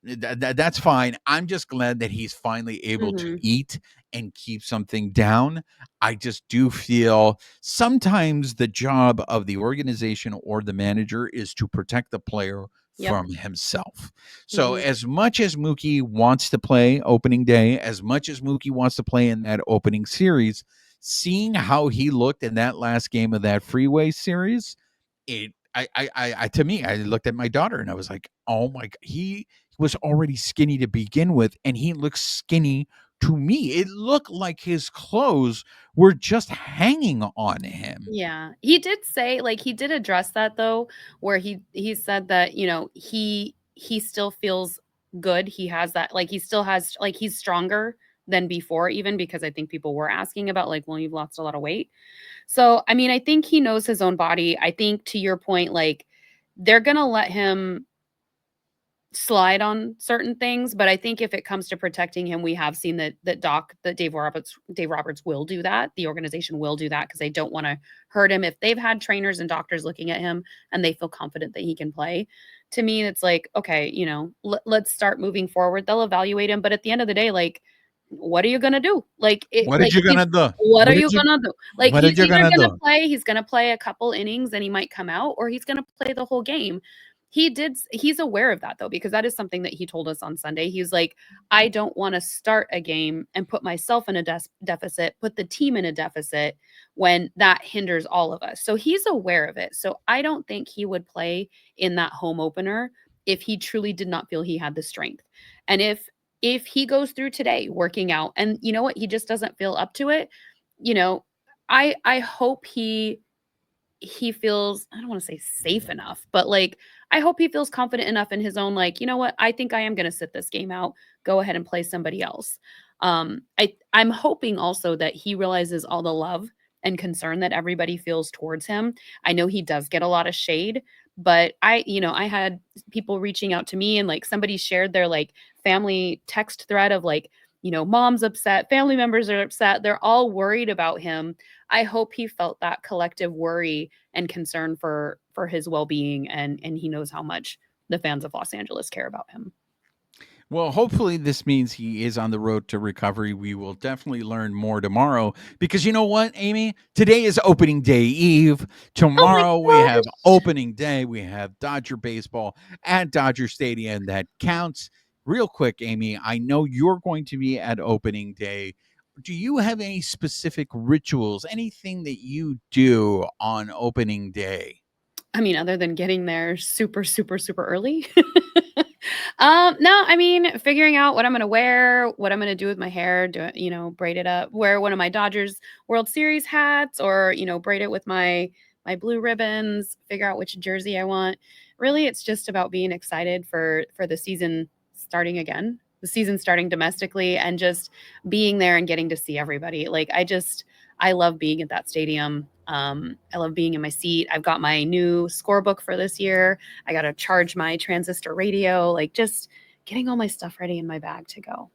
S1: that's fine. I'm just glad that he's finally able to eat and keep something down. I just do feel sometimes the job of the organization or the manager is to protect the player from himself. So as much as Mookie wants to play opening day, as much as Mookie wants to play in that opening series, seeing how he looked in that last game of that Freeway Series, to me, I looked at my daughter and I was like, oh my God, he was already skinny to begin with, and he looks skinny to me. It looked like his clothes were just hanging on him.
S2: Yeah. He did say, like, he did address that though, where he said that, he still feels good. He has that, like, he still has, like, he's stronger than before, even because I think people were asking about, like, well, you've lost a lot of weight. So, I mean, I think he knows his own body. I think, to your point, like, they're gonna let him slide on certain things, but I think if it comes to protecting him, we have seen that Dave Roberts will do that. The organization will do that because they don't want to hurt him. If they've had trainers and doctors looking at him and they feel confident that he can play, to me, it's like, okay, let's start moving forward. They'll evaluate him, but at the end of the day, like, what are you gonna do? Like,
S1: What are you gonna do?
S2: what are you gonna do? Like,
S1: What are
S2: he's
S1: you
S2: either
S1: gonna
S2: gonna
S1: do?
S2: play, he's gonna play a couple innings and he might come out, or he's gonna play the whole game. He's aware of that though, because that is something that he told us on Sunday. He's like, I don't want to start a game and put myself in a deficit, put the team in a deficit when that hinders all of us. So he's aware of it. So I don't think he would play in that home opener if he truly did not feel he had the strength. And if he goes through today working out and you know what, he just doesn't feel up to it, I hope he feels, I don't want to say safe enough, but like, I hope he feels confident enough in his own, like, you know what, I think I am going to sit this game out, go ahead and play somebody else. I'm hoping also that he realizes all the love and concern that everybody feels towards him. I know he does get a lot of shade, but I had people reaching out to me, and like, somebody shared their like family text thread of like, mom's upset, family members are upset, they're all worried about him. I hope he felt that collective worry and concern for his well-being, and he knows how much the fans of Los Angeles care about him.
S1: Well, hopefully this means he is on the road to recovery. We will definitely learn more tomorrow because you know what, Amie? Today is opening day eve.
S2: Oh my
S1: Tomorrow we have
S2: gosh.
S1: opening day. We have Dodger baseball at Dodger Stadium. That counts. Real quick, Amie, I know you're going to be at opening day. Do you have any specific rituals, anything that you do on opening day?
S2: I mean, other than getting there super, super, super early. No, I mean, figuring out what I'm gonna wear, what I'm gonna do with my hair, braid it up, wear one of my Dodgers World Series hats, or, braid it with my blue ribbons, figure out which jersey I want. Really, it's just about being excited for the season starting again, the season starting domestically, and just being there and getting to see everybody. Like, I love being at that stadium. I love being in my seat. I've got my new scorebook for this year. I got to charge my transistor radio, like, just getting all my stuff ready in my bag to go.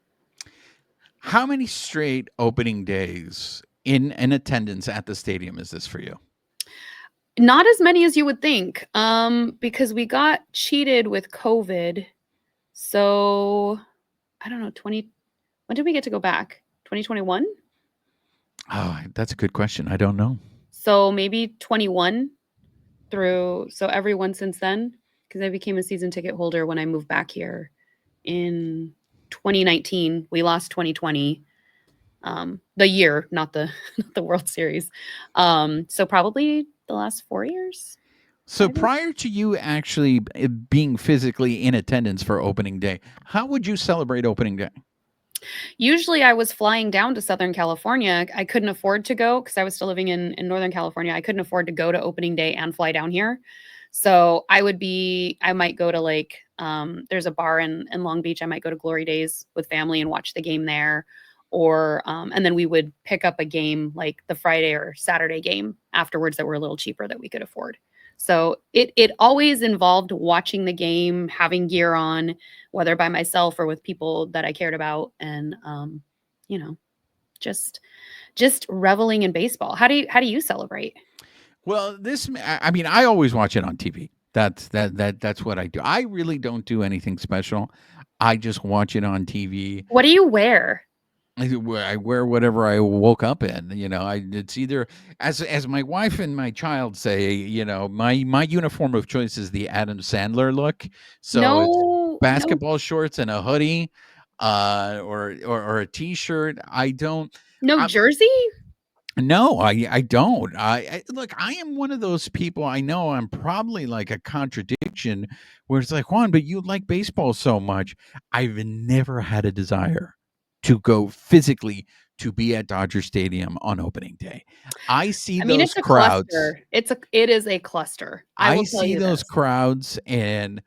S1: How many straight opening days in attendance at the stadium is this for you?
S2: Not as many as you would think, because we got cheated with COVID. So I don't know, when did we get to go back? 2021?
S1: Oh, that's a good question. I don't know.
S2: So maybe 21 so everyone since then, because I became a season ticket holder when I moved back here in 2019. We lost 2020, the year, not the not the World Series. So probably the last 4 years.
S1: So prior to you actually being physically in attendance for opening day, how would you celebrate opening day?
S2: Usually I was flying down to Southern California. I couldn't afford to go because I was still living in Northern California. I couldn't afford to go to opening day and fly down here. So I might go to like, there's a bar in Long Beach. I might go to Glory Days with family and watch the game there. Or, and then we would pick up a game like the Friday or Saturday game afterwards that were a little cheaper that we could afford. So it always involved watching the game, having gear on, whether by myself or with people that I cared about, and just reveling in baseball. How do you celebrate?
S1: Well, I mean, I always watch it on TV. That's what I do. I really don't do anything special. I just watch it on TV.
S2: What do you wear?
S1: I wear whatever I woke up in. It's either, as my wife and my child say, my uniform of choice is the Adam Sandler look. So it's
S2: No, no,
S1: basketball shorts and a hoodie, or a t-shirt. I don't.
S2: no jersey?
S1: No, I don't. Look, I am one of those people. I know I'm probably like a contradiction where it's like, Juan, but you like baseball so much. I've never had a desire to go physically to be at Dodger Stadium on opening day. I see
S2: I mean,
S1: those
S2: it's a
S1: crowds.
S2: cluster. It is a cluster. I
S1: I
S2: will tell
S1: see
S2: you
S1: those
S2: this.
S1: crowds, and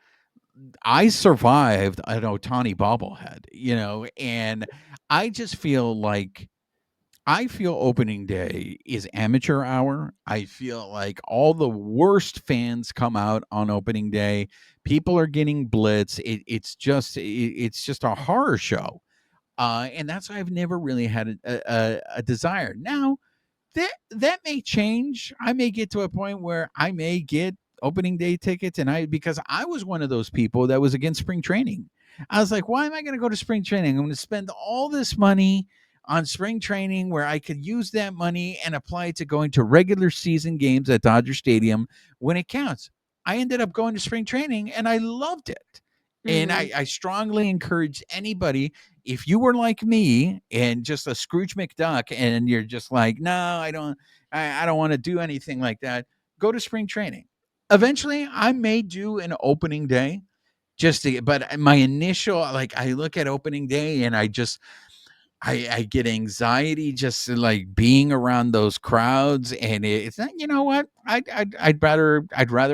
S1: I survived an Otani bobblehead, and I just feel like I feel opening day is amateur hour. I feel like all the worst fans come out on opening day. People are getting blitz. It's just a horror show, and that's why I've never really had a desire. Now that may change. I may get to a point where I may get opening day tickets, because I was one of those people that was against spring training. I was like, why am I going to go to spring training? I'm going to spend all this money on spring training where I could use that money and apply it to going to regular season games at Dodger Stadium when it counts. I ended up going to spring training and I loved it. And
S2: Mhm.
S1: I strongly encourage anybody, if you were like me and just a Scrooge McDuck and you're just like, no, I don't want to do anything like that, go to spring training. Eventually, I may do an opening day but my initial, like, I look at opening day and I get anxiety just like being around those crowds, and it's not. You know what? I'd rather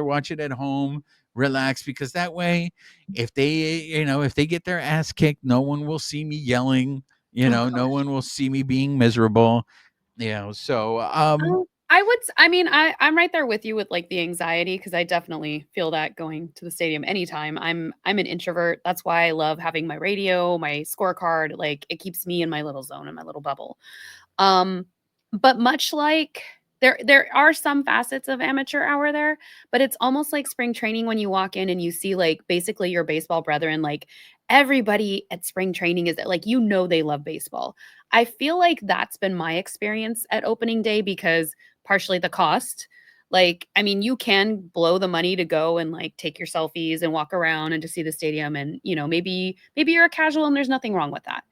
S1: watch it at home, relax, because that way, if they get their ass kicked, no one will see me yelling.
S2: Oh
S1: No
S2: gosh.
S1: one will see me being miserable. So
S2: I mean, I'm right there with you with like the anxiety because I definitely feel that going to the stadium anytime. I'm an introvert. That's why I love having my radio, my scorecard. Like it keeps me in my little zone, in my little bubble. Um, but much like there are some facets of amateur hour there, but it's almost like spring training when you walk in and you see like basically your baseball brethren, like everybody at spring training is like they love baseball. I feel like that's been my experience at opening day because partially the cost. Like, I mean, you can blow the money to go and like take your selfies and walk around and to see the stadium and maybe you're a casual and there's nothing wrong with that.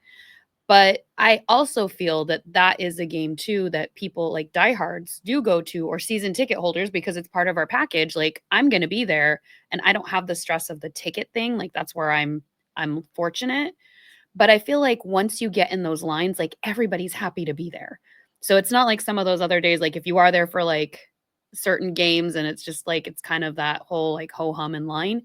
S2: But I also feel that that is a game too that people like diehards do go to or season ticket holders because it's part of our package. Like I'm going to be there and I don't have the stress of the ticket thing. Like that's where I'm fortunate. But I feel like once you get in those lines, like everybody's happy to be there. So it's not like some of those other days, like if you are there for like certain games and it's just like it's kind of that whole like ho hum in line,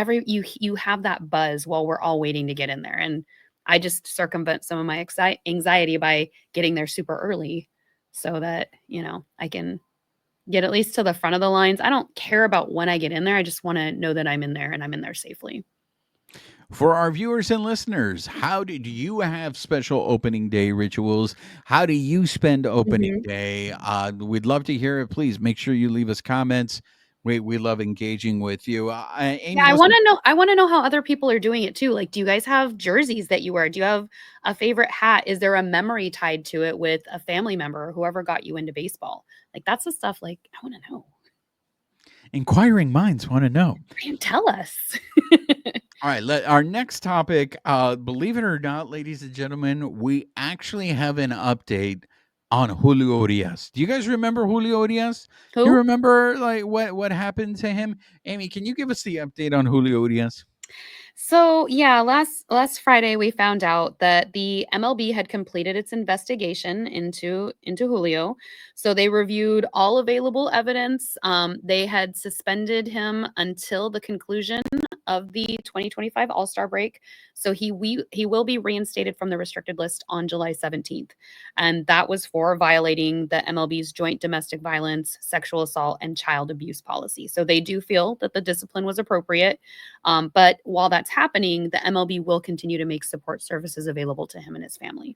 S2: you have that buzz while we're all waiting to get in there. And I just circumvent some of my anxiety by getting there super early so that, I can get at least to the front of the lines. I don't care about when I get in there. I just want to know that I'm in there and I'm in there safely.
S1: for our viewers and listeners, how did you have special opening day rituals? How do you spend opening
S2: Mhm.
S1: day? We'd love to hear it. Please make sure you leave us comments. We love engaging with you.
S2: Yeah,
S1: Amie, let's.
S2: I wanna know how other people are doing it too. Like, do you guys have jerseys that you wear? Do you have a favorite hat? Is there a memory tied to it with a family member or whoever got you into baseball? Like, that's the stuff, like, I wanna know.
S1: Inquiring minds want to know.
S2: And tell us.
S1: All right, our next topic. Believe it or not, ladies and gentlemen, we actually have an update on Julio Urias. Do you guys remember Julio Urias? You
S2: Who?
S1: remember like what happened to him? Amie, can you give us the update on Julio Urias?
S2: So, yeah, last Friday we found out that the MLB had completed its investigation into Julio. So they reviewed all available evidence. They had suspended him until the conclusion of the 2025 All-Star break. So he will be reinstated from the restricted list on July 17th. And that was for violating the MLB's joint domestic violence, sexual assault, and child abuse policy. So they do feel that the discipline was appropriate. But while that's happening, the MLB will continue to make support services available to him and his family.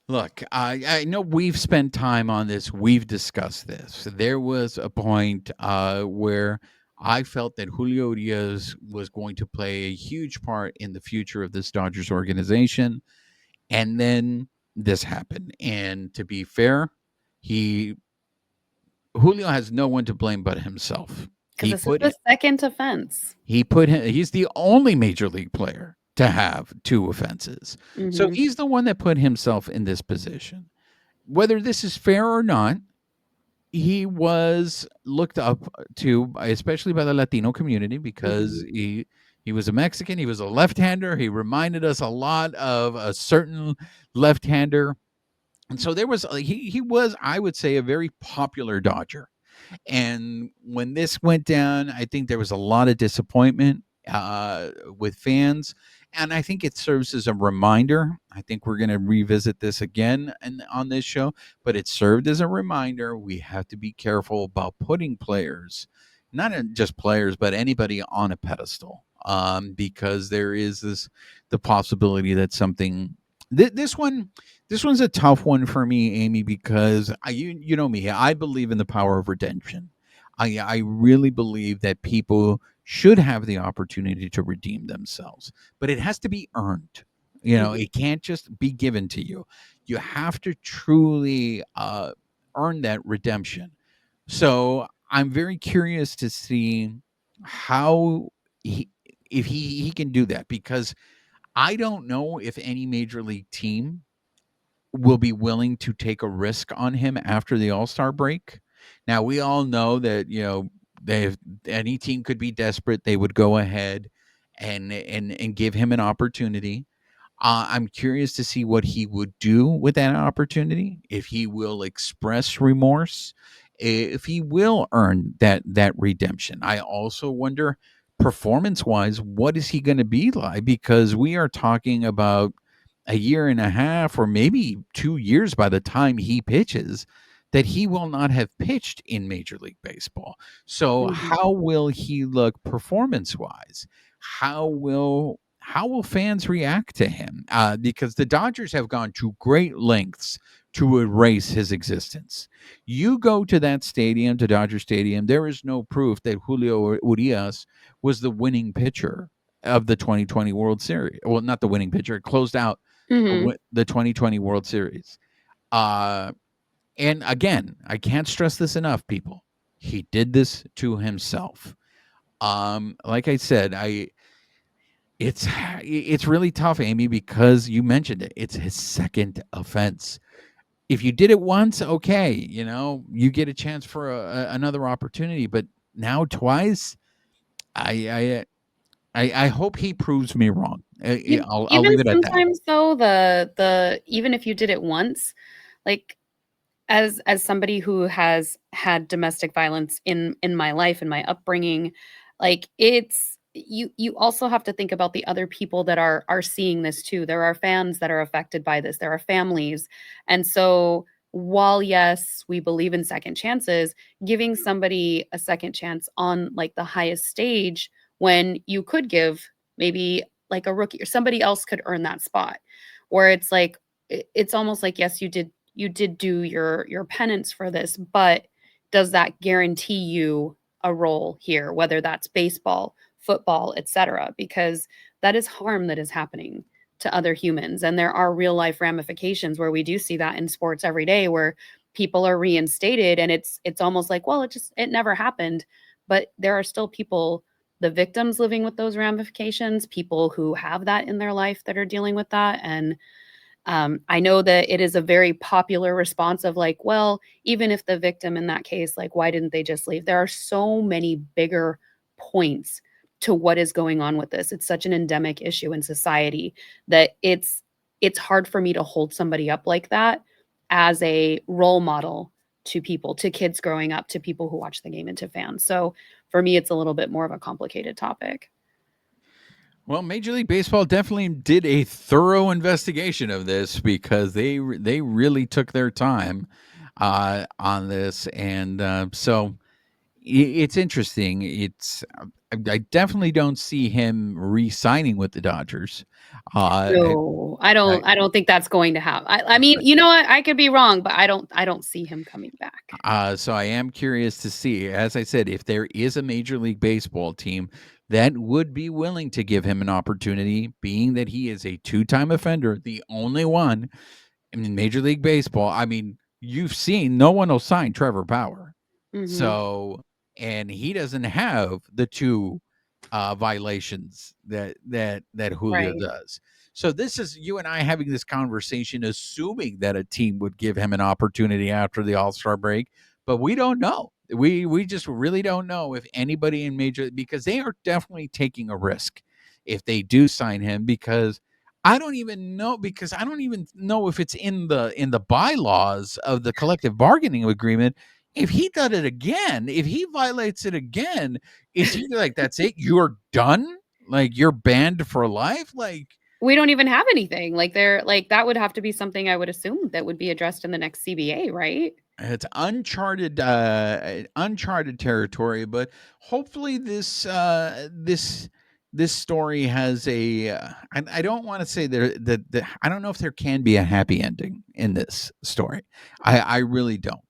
S1: Look, I know we've spent time on this. We've discussed this. There was a point where I felt that Julio Urias was going to play a huge part in the future of this Dodgers organization. And then this happened. And to be fair, he Julio has no one to blame but himself.
S2: Because this is the second offense.
S1: He's the only major league player to have 2 offenses. So he's the one that put himself in this position. Whether this is fair or not, he was looked up to, especially by the Latino community, because he was a Mexican. He was a left-hander. He reminded us a lot of a certain left-hander. And so there was he was, I would say, a very popular Dodger. And when this went down, I think there was a lot of disappointment with fans. And I think it serves as a reminder. I think we're going to revisit this again on this show, but it served as a reminder. We have to be careful about putting players, not just players, but anybody on a pedestal, because there is the possibility that something. This one's a tough one for me, Amie, because you know me. I believe in the power of redemption. I really believe that people should have the opportunity to redeem themselves, but it has to be earned. It can't just be given to you. You have to truly earn that redemption. So I'm very curious to see how if he can do that, because I don't know if any major league team will be willing to take a risk on him after the All-Star break. Now, we all know that, any team could be desperate. They would go ahead and give him an opportunity. I'm curious to see what he would do with that opportunity, if he will express remorse, if he will earn that redemption. I also wonder, performance-wise, what is he going to be like? Because we are talking about a year and a half or maybe 2 years by the time he pitches, that he will not have pitched in Major League Baseball. So how will he look performance-wise? How will fans react to him? Because the Dodgers have gone to great lengths to erase his existence. You go to that stadium, to Dodger Stadium, there is no proof that Julio Urias was the winning pitcher of the 2020 World Series. Well, not the winning pitcher, it closed out the 2020 World Series. And again, I can't stress this enough, people. He did this to himself. Like I said, it's really tough, Amie, because you mentioned it. It's his second offense. If you did it once, okay, you get a chance for another opportunity. But now twice, I hope he proves me wrong. I'll leave it at that.
S2: Sometimes, though, the even if you did it once, like as somebody who has had domestic violence in my life, in my upbringing, like it's you also have to think about the other people that are seeing this too. There are fans that are affected by this. There are families. And so while yes, we believe in second chances, giving somebody a second chance on like the highest stage when you could give maybe like a rookie or somebody else could earn that spot, where it's like it's almost like yes, you did do your penance for this, but does that guarantee you a role here, whether that's baseball, football, etc.? Because that is harm that is happening to other humans, and there are real life ramifications where we do see that in sports every day, where people are reinstated, and it's almost like, well, it never happened, but there are still people, the victims, living with those ramifications, people who have that in their life that are dealing with that. And I know that it is a very popular response of like, well, even if the victim in that case, like, why didn't they just leave? There are so many bigger points to what is going on with this. It's such an endemic issue in society that it's hard for me to hold somebody up like that as a role model to people, to kids growing up, to people who watch the game, and to fans. So for me, it's a little bit more of a complicated topic.
S1: Well, Major League Baseball definitely did a thorough investigation of this, because they really took their time on this, and so It's interesting. I definitely don't see him re-signing with the Dodgers. I,
S2: No,
S1: I,
S2: I don't think that's going to happen. I mean, you know what? I could be wrong, but I don't see him coming back.
S1: so I am curious to see, as I said, if there is a Major League Baseball team that would be willing to give him an opportunity, being that he is a two-time offender, the only one in Major League Baseball. I mean, you've seen no one will sign Trevor Bauer.
S2: Mhm.
S1: So, and he doesn't have the two violations that Julio
S2: Right.
S1: does. So this is you and I having this conversation, assuming that a team would give him an opportunity after the All-Star break, but we don't know. We just really don't know if anybody in major, because they are definitely taking a risk if they do sign him, because I don't even know, if it's in the bylaws of the collective bargaining agreement. If he does it again, if he violates it again, it's either like that's it, you're done, like you're banned for life, like
S2: We don't even have anything. Like they're like that would have to be something I would assume that would be addressed in the next CBA, right?
S1: it's uncharted territory. But hopefully this story has a I don't want to say that I don't know if there can be a happy ending in this story. I really don't.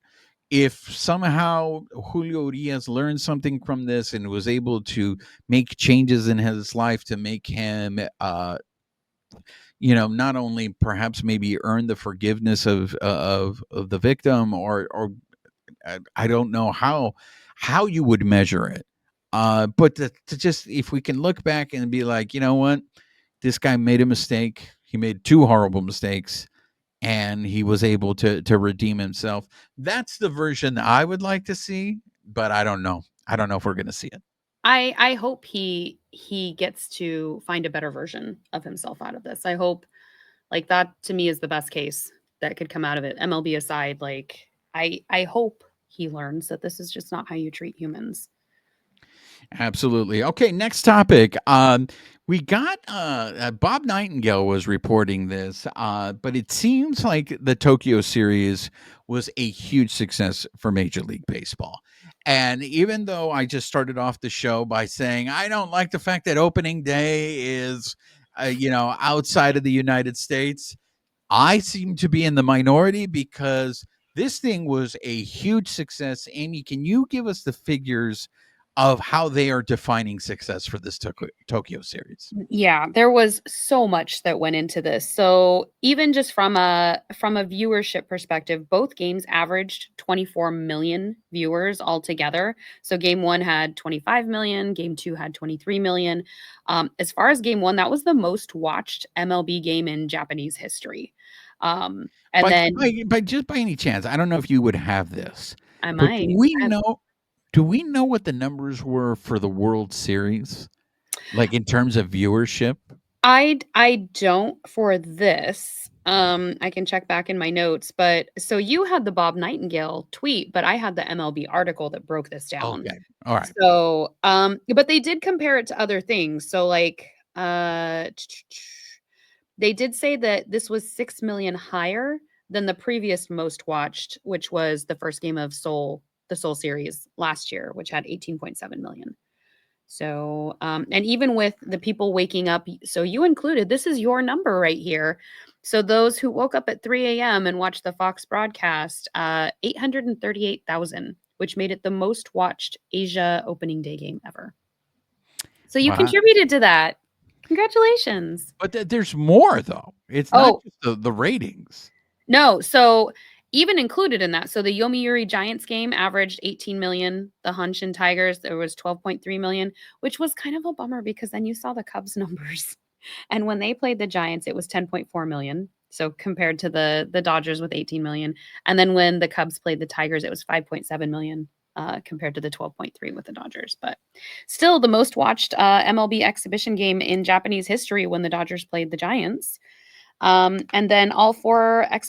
S1: If somehow Julio Urias learned something from this and was able to make changes in his life to make him, not only perhaps maybe earn the forgiveness of the victim, or I don't know how you would measure it, but to just, if we can look back and be like, you know what, this guy made a mistake. He made two horrible mistakes and he was able to redeem himself. That's the version I would like to see, but I don't know. I don't know if we're going to see it.
S2: I hope he gets to find a better version of himself out of this. I hope like that to me is the best case that could come out of it. MLB aside, like I hope he learns that this is just not how you treat humans.
S1: Absolutely. Okay, next topic. We got Bob Nightingale was reporting this, but it seems like the Tokyo series was a huge success for Major League Baseball. And even though I just started off the show by saying I don't like the fact that opening day is, outside of the United States, I seem to be in the minority because this thing was a huge success. Amie, can you give us the figures of how they are defining success for this Tokyo series?
S2: Yeah, there was so much that went into this. So even just from a viewership perspective, both games averaged 24 million viewers altogether. So game one had 25 million, game two had 23 million. As far as game one, that was the most watched MLB game in Japanese history. And
S1: By,
S2: then
S1: by just by any chance, I don't know if you would have this,
S2: I
S1: but
S2: might.
S1: do we know what the numbers were for the World Series, like in terms of viewership?
S2: I don't for this. I can check back in my notes, but so you had the Bob Nightingale tweet, but I had the MLB article that broke this down.
S1: Okay, all right.
S2: So, but they did compare it to other things. So like they did say that this was 6 million higher than the previous most watched, which was the first game of the Soul series last year, which had 18.7 million. So, and even with the people waking up, so you included, this is your number right here. So those who woke up at 3 a.m. and watched the Fox broadcast, 838,000, which made it the most watched Asia opening day game ever. So you
S1: Wow.
S2: contributed to that. Congratulations.
S1: But there's more though. It's not
S2: Oh,
S1: just the ratings.
S2: no. So even included in that, so the Yomiuri Giants game averaged 18 million. The Hanshin Tigers, there was 12.3 million, which was kind of a bummer because then you saw the Cubs numbers. And when they played the Giants, it was 10.4 million. So compared to the Dodgers with 18 million. And then when the Cubs played the Tigers, it was 5.7 million. Compared to the 12.3 with the Dodgers, but still the most watched MLB exhibition game in Japanese history when the Dodgers played the Giants. And then all four I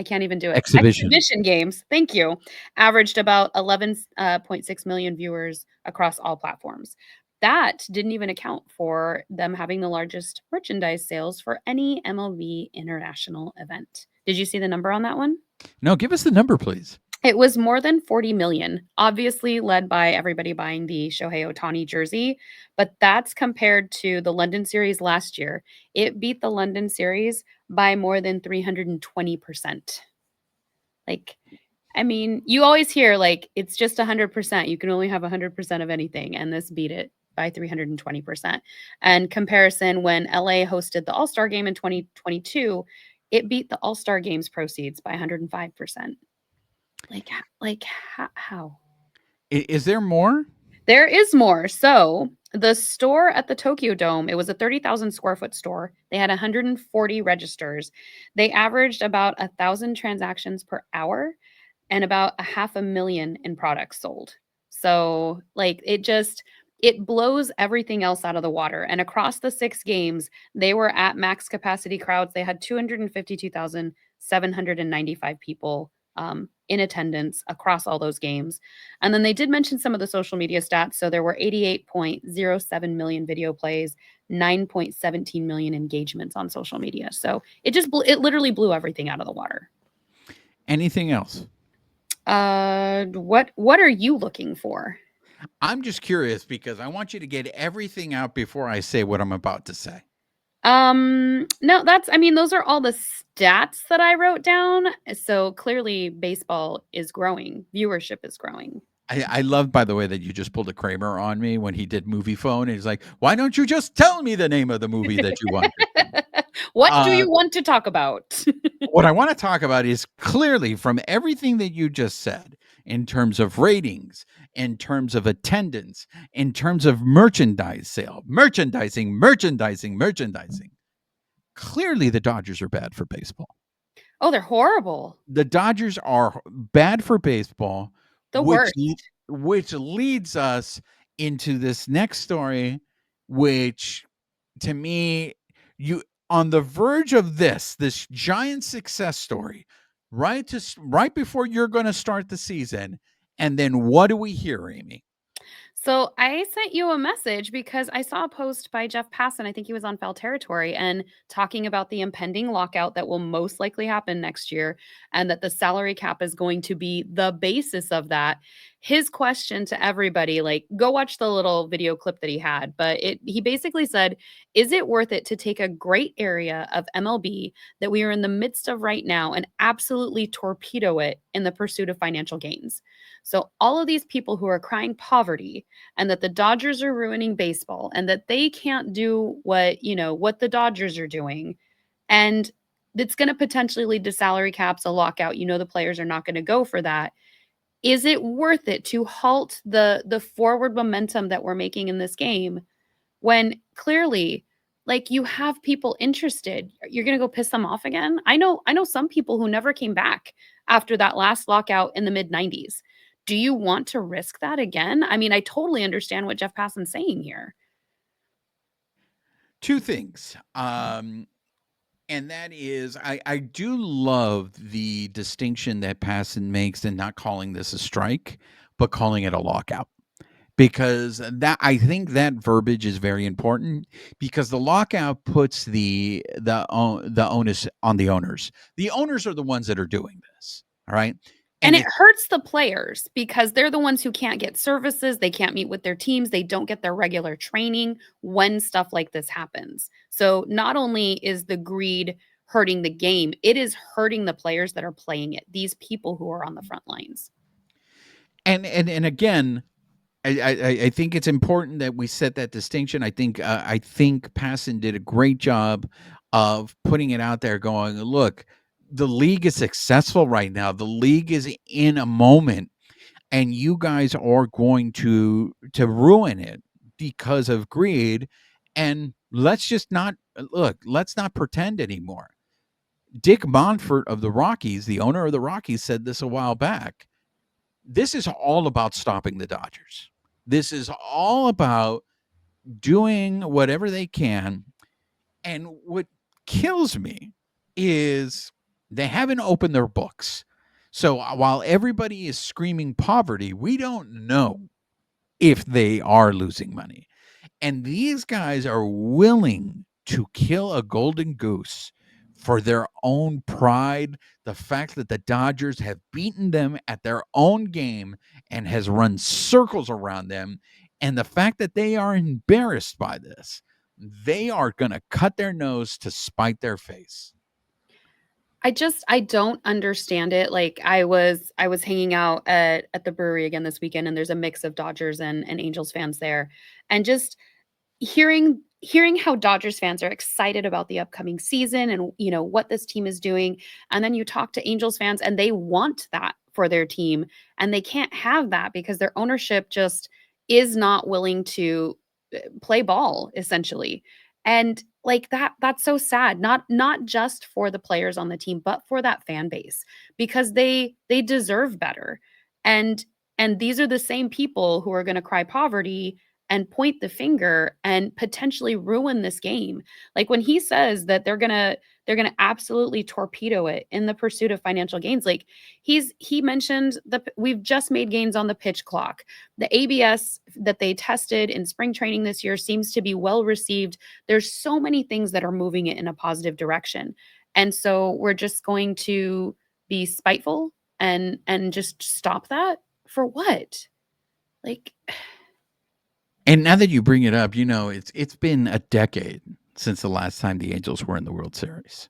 S2: can't even do it.
S1: Exhibition.
S2: Exhibition games, thank you, averaged about 11.6 million viewers across all platforms. That didn't even account for them having the largest merchandise sales for any MLB international event. Did you see the number on that one?
S1: No, give us the number, please.
S2: It was more than 40 million, obviously led by everybody buying the Shohei Ohtani jersey, but that's compared to the London series last year. It beat the London series by more than 320%. Like, I mean, you always hear like it's just 100%. You can only have 100% of anything, and this beat it by 320%. And comparison, when LA hosted the All-Star game in 2022, it beat the All-Star game's proceeds by 105%. Like how?
S1: Is there more?
S2: There is more. So the store at the Tokyo Dome, it was a 30,000 square foot store. They had 140 registers. They averaged about 1,000 transactions per hour and about a half a million in products sold. So like it blows everything else out of the water. And across the 6 games, they were at max capacity crowds. They had 252,795 people in attendance across all those games. And then they did mention some of the social media stats. So there were 88.07 million video plays, 9.17 million engagements on social media. So it literally blew everything out of the water.
S1: Anything else?
S2: What are you looking for?
S1: I'm just curious because I want you to get everything out before I say what I'm about to say.
S2: No, those are all the stats that I wrote down. So clearly baseball is growing. Viewership is growing.
S1: I love, by the way, that you just pulled a Kramer on me when he did Movie Phone. And he's like, why don't you just tell me the name of the movie that you want?
S2: What do you want to talk about?
S1: What I want to talk about is clearly from everything that you just said in terms of ratings, in terms of attendance, in terms of merchandising. Clearly, the Dodgers are bad for baseball.
S2: Oh, they're horrible.
S1: The Dodgers are bad for baseball.
S2: The worst.
S1: Which leads us into this next story, which to me, you on the verge of this giant success story, right before you're going to start the season. And then what do we hear, Amie?
S2: So I sent you a message because I saw a post by Jeff Passen. I think he was on Foul Territory and talking about the impending lockout that will most likely happen next year and that the salary cap is going to be the basis of that. His question to everybody, like, go watch the little video clip that he had, but he basically said, is it worth it to take a great area of MLB that we are in the midst of right now and absolutely torpedo it in the pursuit of financial gains? So all of these people who are crying poverty and that the Dodgers are ruining baseball and that they can't do what the Dodgers are doing, and it's going to potentially lead to salary caps, a lockout. The players are not going to go for that. Is it worth it to halt the forward momentum that we're making in this game when clearly, like, you have people interested? You're going to go piss them off again? I know some people who never came back after that last lockout in the mid 90s. Do you want to risk that again? I mean, I totally understand what Jeff Passan's saying here.
S1: Two things. And that is, I do love the distinction that Passan makes in not calling this a strike, but calling it a lockout. Because I think that verbiage is very important because the lockout puts the onus on the owners. The owners are the ones that are doing this. All right.
S2: And it hurts the players because they're the ones who can't get services. They can't meet with their teams. They don't get their regular training when stuff like this happens. So not only is the greed hurting the game, it is hurting the players that are playing it. These people who are on the front lines.
S1: And again, I think it's important that we set that distinction. I think Passan did a great job of putting it out there, going, look, the league is successful right now. The league is in a moment, and you guys are going to ruin it because of greed. And let's not pretend anymore. Dick Monfort of the Rockies, the owner of the Rockies, said this a while back. This is all about stopping the Dodgers. This is all about doing whatever they can. And what kills me is they haven't opened their books. So while everybody is screaming poverty, we don't know if they are losing money. And these guys are willing to kill a golden goose for their own pride, the fact that the Dodgers have beaten them at their own game and has run circles around them, and the fact that they are embarrassed by this, they are going to cut their nose to spite their face.
S2: I don't understand it. Like I was hanging out at the brewery again this weekend, and there's a mix of Dodgers and Angels fans there. And just hearing how Dodgers fans are excited about the upcoming season and what this team is doing, and then you talk to Angels fans and they want that for their team, and they can't have that because their ownership just is not willing to play ball essentially. And like that's so sad, not just for the players on the team but for that fan base, because they deserve better. And these are the same people who are going to cry poverty and point the finger and potentially ruin this game. Like when he says that they're going to absolutely torpedo it in the pursuit of financial gains. Like he mentioned we've just made gains on the pitch clock. The ABS that they tested in spring training this year seems to be well received. There's so many things that are moving it in a positive direction. And so we're just going to be spiteful and just stop that for what? Like,
S1: And now that you bring it up, it's been a decade since the last time the Angels were in the World Series.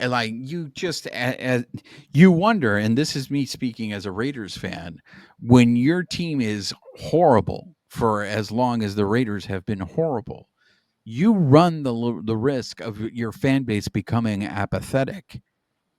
S1: Like you just you wonder, and this is me speaking as a Raiders fan, when your team is horrible for as long as the Raiders have been horrible, you run the risk of your fan base becoming apathetic.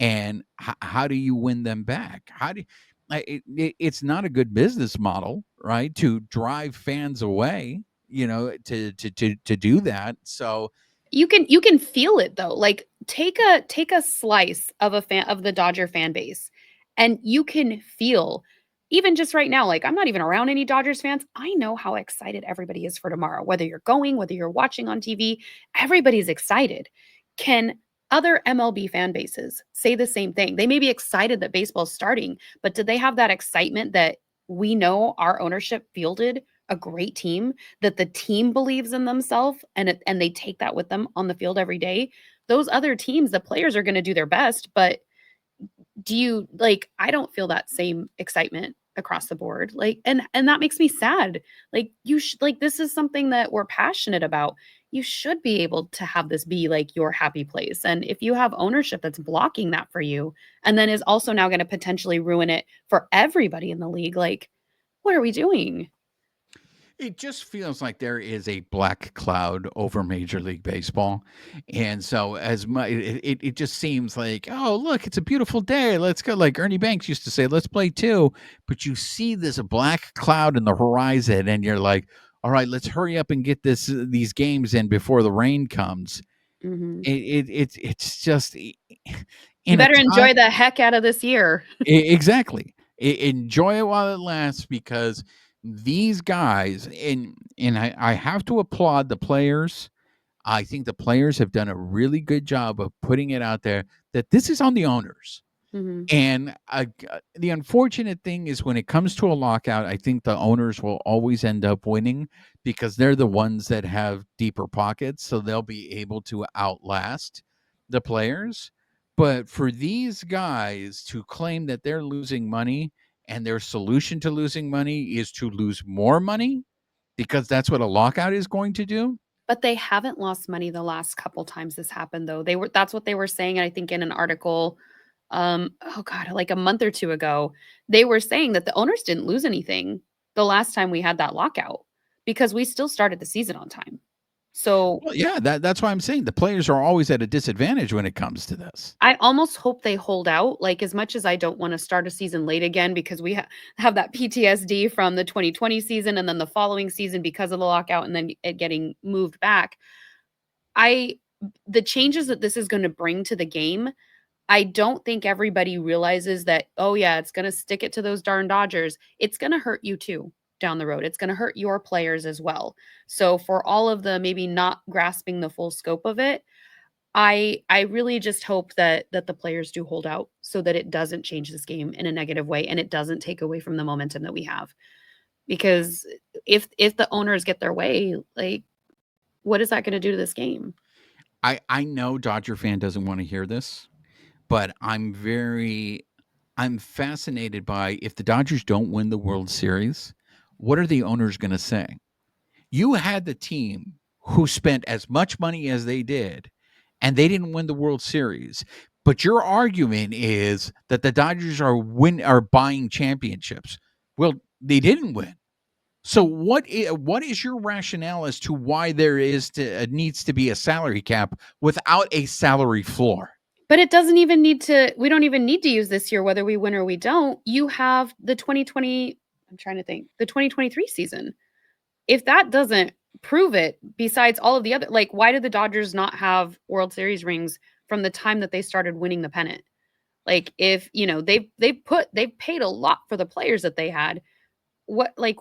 S1: And how do you win them back? How do it's not a good business model, right? To drive fans away, to do that. So
S2: you can feel it though. Like take a slice of the Dodger fan base, and you can feel, even just right now, like I'm not even around any Dodgers fans. I know how excited everybody is for tomorrow. Whether you're going, whether you're watching on TV, everybody's excited. Can other MLB fan bases say the same thing? They may be excited that baseball's starting, but did they have that excitement that we know our ownership fielded a great team, that the team believes in themselves, and they take that with them on the field every day? Those other teams, the players are going to do their best, but do you like, I don't feel that same excitement across the board. Like, and that makes me sad. Like like this is something that we're passionate about. You should be able to have this be like your happy place. And if you have ownership that's blocking that for you, and then is also now going to potentially ruin it for everybody in the league, like what are we doing?
S1: it just feels like there is a black cloud over Major League Baseball. And so as much it just seems like, oh, look, it's a beautiful day. Let's go. Like Ernie Banks used to say, let's play two. But you see this black cloud in the horizon and you're like, all right, let's hurry up and get these games in before the rain comes.
S2: Mhm.
S1: It's just
S2: You
S1: in a
S2: better
S1: time.
S2: enjoy the heck out of this year.
S1: Exactly. Enjoy it while it lasts, because these guys, and I have to applaud the players. I think the players have done a really good job of putting it out there that this is on the owners.
S2: Mhm.
S1: And the unfortunate thing is when it comes to a lockout, I think the owners will always end up winning because they're the ones that have deeper pockets. So they'll be able to outlast the players. But for these guys to claim that they're losing money and their solution to losing money is to lose more money because that's what a lockout is going to do.
S2: But they haven't lost money the last couple times this happened, though. That's what they were saying, I think, in an article, oh god, like a month or 2 ago. They were saying that the owners didn't lose anything the last time we had that lockout because we still started the season on time. So
S1: Well, yeah, that's why I'm saying the players are always at a disadvantage when it comes to this.
S2: I almost hope they hold out, like, as much as I don't wanna start a season late again because we have that PTSD from the 2020 season and then the following season because of the lockout and then it getting moved back. I The changes that this is gonna bring to the game, I don't think everybody realizes that, "Oh, yeah, it's gonna stick it to those darn Dodgers." It's gonna hurt you too down the road. It's gonna hurt your players as well. So for all of the maybe not grasping the full scope of it, I really just hope that the players do hold out so that it doesn't change this game in a negative way and it doesn't take away from the momentum that we have. Because if the owners get their way, like, what is that gonna do to this game?
S1: I know Dodger fan doesn't want to hear this, but I'm fascinated by if the Dodgers don't win the World Series, what are the owners going to say? You had the team who spent as much money as they did, and they didn't win the World Series. But your argument is that the Dodgers are buying championships. Well, they didn't win. So what is your rationale as to why there needs to be a salary cap without a salary floor?
S2: But it doesn't even need to, we don't even need to use this year, whether we win or we don't. You have the 2020, I'm trying to think, the 2023 season. If that doesn't prove it, besides all of the other, like, why did the Dodgers not have World Series rings from the time that they started winning the pennant? Like, if, they've paid a lot for the players that they had. What, like,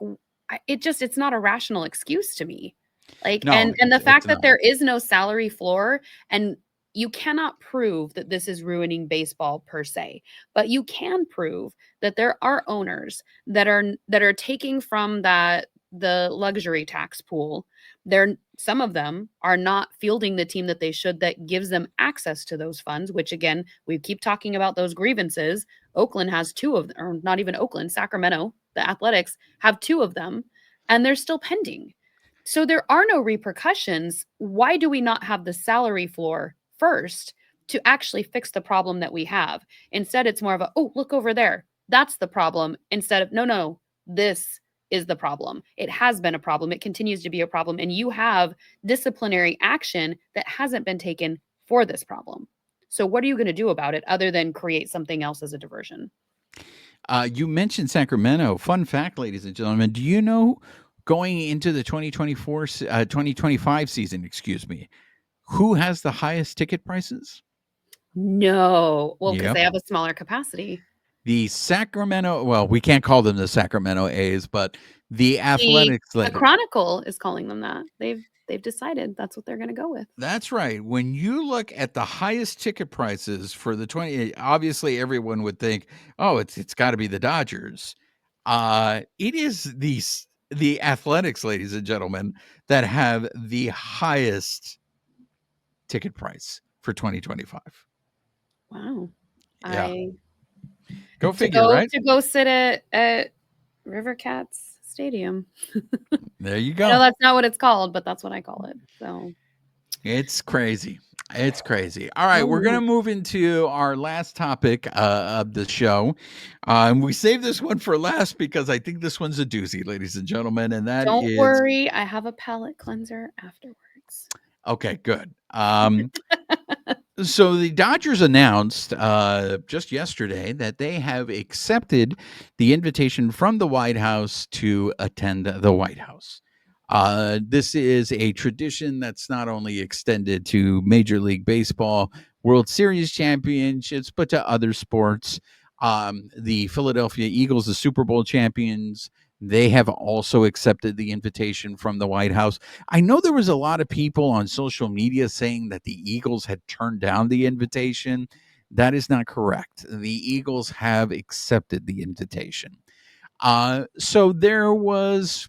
S2: it's not a rational excuse to me. Like,
S1: No,
S2: and the
S1: it's
S2: fact that
S1: not.
S2: there is no salary floor, and you cannot prove that this is ruining baseball per se, but you can prove that there are owners that are taking from the luxury tax pool. Some of them are not fielding the team that they should, that gives them access to those funds, which, again, we keep talking about those grievances. Oakland has two of them, or not even Oakland, Sacramento, the Athletics have two of them, and they're still pending. So there are no repercussions. Why do we not have the salary floor first to actually fix the problem that we have? Instead, it's more of a, oh, look over there, that's the problem, instead of, no, this is the problem. It has been a problem. It continues to be a problem. And you have disciplinary action that hasn't been taken for this problem. So what are you going to do about it other than create something else as a diversion?
S1: You mentioned Sacramento. Fun fact, ladies and gentlemen, do you know, going into the 2025 season, excuse me, who has the highest ticket prices?
S2: No. Well, because
S1: Yep.
S2: they have a smaller capacity.
S1: The Sacramento, well, we can't call them the Sacramento A's, but the Athletics.
S2: The Chronicle is calling them that. They've decided that's what they're going to go with.
S1: That's right. When you look at the highest ticket prices for the 20, obviously everyone would think, oh, it's got to be the Dodgers. It is the Athletics, ladies and gentlemen, that have the highest ticket price for 2025.
S2: Wow.
S1: Yeah. Go figure, right?
S2: To go sit at River Cats Stadium.
S1: There you go.
S2: I know that's not what it's called, but that's what I call it. So
S1: it's crazy. It's crazy. All right, we're going to move into our last topic of the show. And we saved this one for last because I think this one's a doozy, ladies and gentlemen. And that
S2: don't worry, I have a palate cleanser afterwards.
S1: Okay, good. So the Dodgers announced just yesterday that they have accepted the invitation from the White House to attend the White House. This is a tradition that's not only extended to Major League Baseball, World Series championships, but to other sports. The Philadelphia Eagles, the Super Bowl champions, they have also accepted the invitation from the White House. I know there was a lot of people on social media saying that the Eagles had turned down the invitation. That is not correct. The Eagles have accepted the invitation. So there was,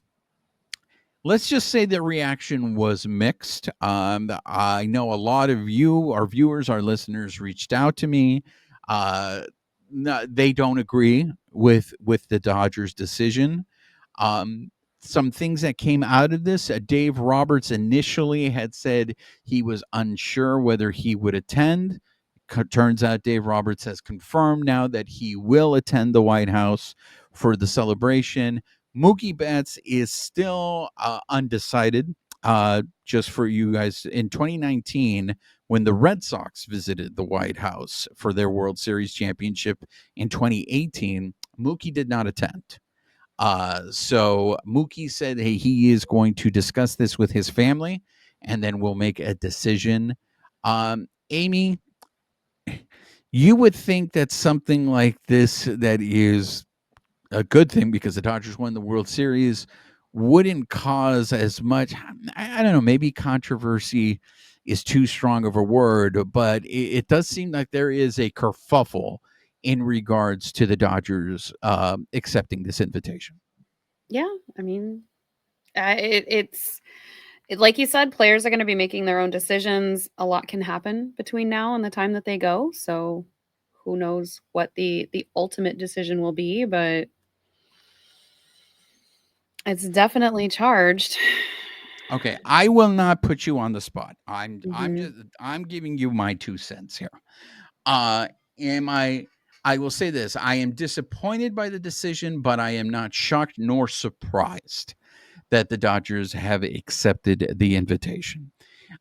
S1: let's just say the reaction was mixed. I know a lot of you, our viewers, our listeners, reached out to me. They don't agree with the Dodgers' decision. Some things that came out of this, Dave Roberts initially had said he was unsure whether he would attend. Turns out Dave Roberts has confirmed now that he will attend the White House for the celebration. Mookie Betts is still undecided. Just for you guys, in 2019, when the Red Sox visited the White House for their World Series championship in 2018, Mookie did not attend. So Mookie said, hey, he is going to discuss this with his family, and then we'll make a decision. Amie, you would think that something like this, that is a good thing because the Dodgers won the World Series, wouldn't cause as much, I don't know, maybe controversy is too strong of a word, but it does seem like there is a kerfuffle in regards to the Dodgers accepting this invitation.
S2: Yeah, I mean, it's like you said, players are going to be making their own decisions. A lot can happen between now and the time that they go. So who knows what the ultimate decision will be, but it's definitely charged.
S1: Okay, I will not put you on the spot. I'm
S2: Mhm.
S1: giving you my 2 cents here. Am I will say this, I am disappointed by the decision, but I am not shocked nor surprised that the Dodgers have accepted the invitation.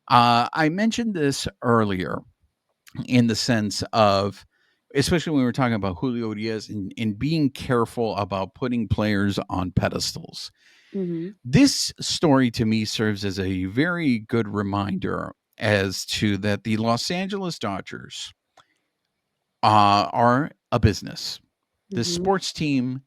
S1: I mentioned this earlier in the sense of, especially when we were talking about Julio Urias and being careful about putting players on pedestals.
S2: Mhm.
S1: This story to me serves as a very good reminder as to that the Los Angeles Dodgers are a business. The
S2: Mhm.
S1: sports team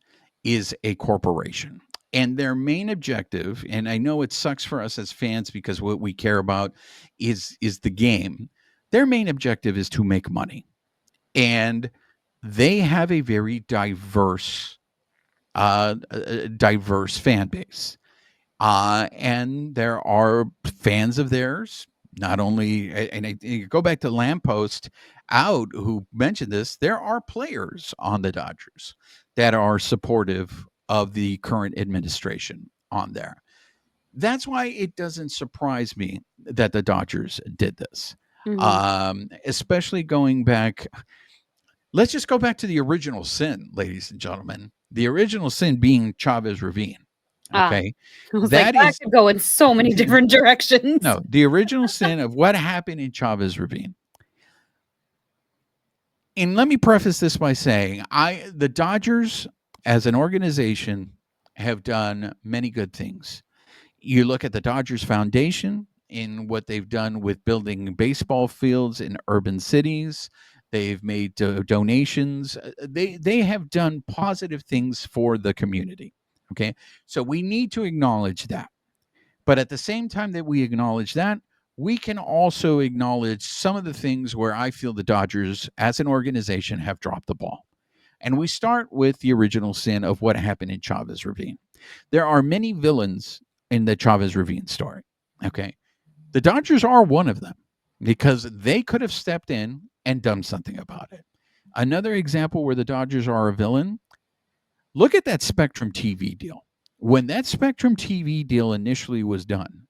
S1: is a corporation. And their main objective, and I know it sucks for us as fans because what we care about is the game. Their main objective is to make money. And they have a very diverse fan base. And there are fans of theirs, not only, and I go back to Lamppost out who mentioned this, there are players on the Dodgers that are supportive of the current administration on there. That's why it doesn't surprise me that the Dodgers did this.
S2: Mhm.
S1: Especially going back, let's just go back to the original sin, ladies and gentlemen. The original sin being Chavez Ravine.
S2: Ah,
S1: Okay.
S2: I was like,
S1: That
S2: that
S1: is
S2: could go in so many different directions.
S1: no, the original sin of what happened in Chavez Ravine. And let me preface this by saying the Dodgers as an organization have done many good things. You look at the Dodgers Foundation in what they've done with building baseball fields in urban cities. They've made donations. They have done positive things for the community. Okay, so we need to acknowledge that. But at the same time that we acknowledge that, we can also acknowledge some of the things where I feel the Dodgers as an organization have dropped the ball. And we start with the original sin of what happened in Chavez Ravine. There are many villains in the Chavez Ravine story. Okay. The Dodgers are one of them because they could have stepped in and done something about it. Another example where the Dodgers are a villain, look at that Spectrum TV deal. When that Spectrum TV deal initially was done,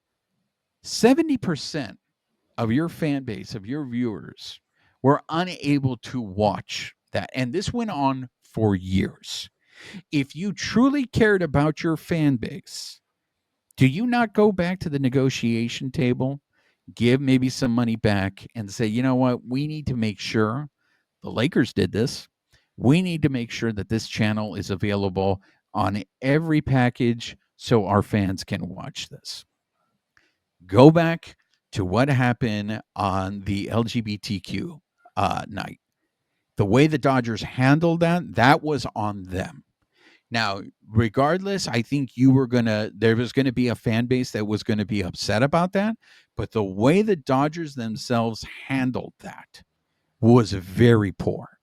S1: 70% of your fan base, of your viewers, were unable to watch that. And this went on for years. If you truly cared about your fan base, do you not go back to the negotiation table, give maybe some money back, and say, you know what, we need to make sure the Lakers did this. We need to make sure that this channel is available on every package so our fans can watch this. Go back to what happened on the LGBTQ night. The way the Dodgers handled that, that was on them. Now, regardless, I think there was going to be a fan base that was going to be upset about that. But the way the Dodgers themselves handled that was very poor.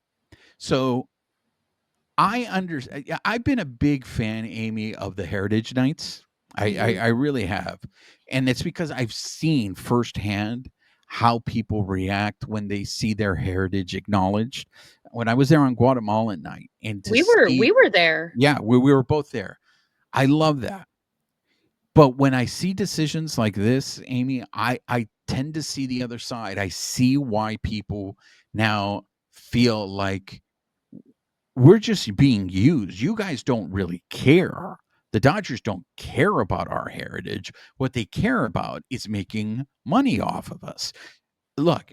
S1: So I've been a big fan, Amie, of the Heritage Nights.
S2: Mhm.
S1: I really have. And it's because I've seen firsthand how people react when they see their heritage acknowledged. When I was there on Guatemalan night and to
S2: We
S1: see,
S2: were there.
S1: yeah, we were both there. I love that. But when I see decisions like this, Amie, I tend to see the other side. I see why people now feel like we're just being used. You guys don't really care. The Dodgers don't care about our heritage. What they care about is making money off of us. Look,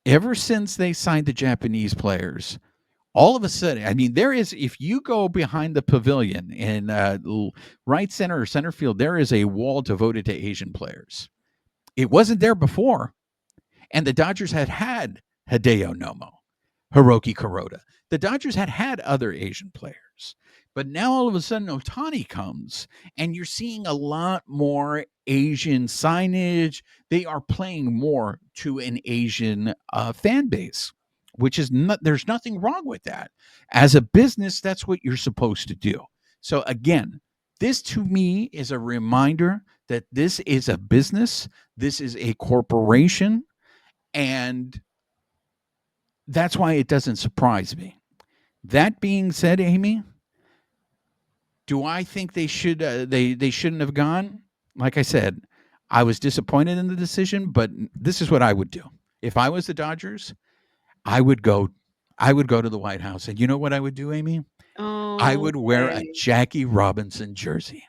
S1: ever since they signed the Japanese players, all of a sudden, I mean, there is, if you go behind the pavilion in right center or center field, there is a wall devoted to Asian players. It wasn't there before. And the Dodgers had Hideo Nomo, Hiroki Kuroda. The Dodgers had other Asian players. But now all of a sudden Ohtani comes and you're seeing a lot more Asian signage. They are playing more to an Asian fan base, which is not, there's nothing wrong with that. As a business, that's what you're supposed to do. So again, This to me is a reminder that this is a business, this is a corporation, and that's why it doesn't surprise me. That being said, Amie, do I think they shouldn't have gone? Like I said, I was disappointed in the decision, but this is what I would do. If I was the Dodgers, I would go to the White House, and you know what I would do, Amie? I would wear a
S2: Okay.
S1: Jackie Robinson jersey.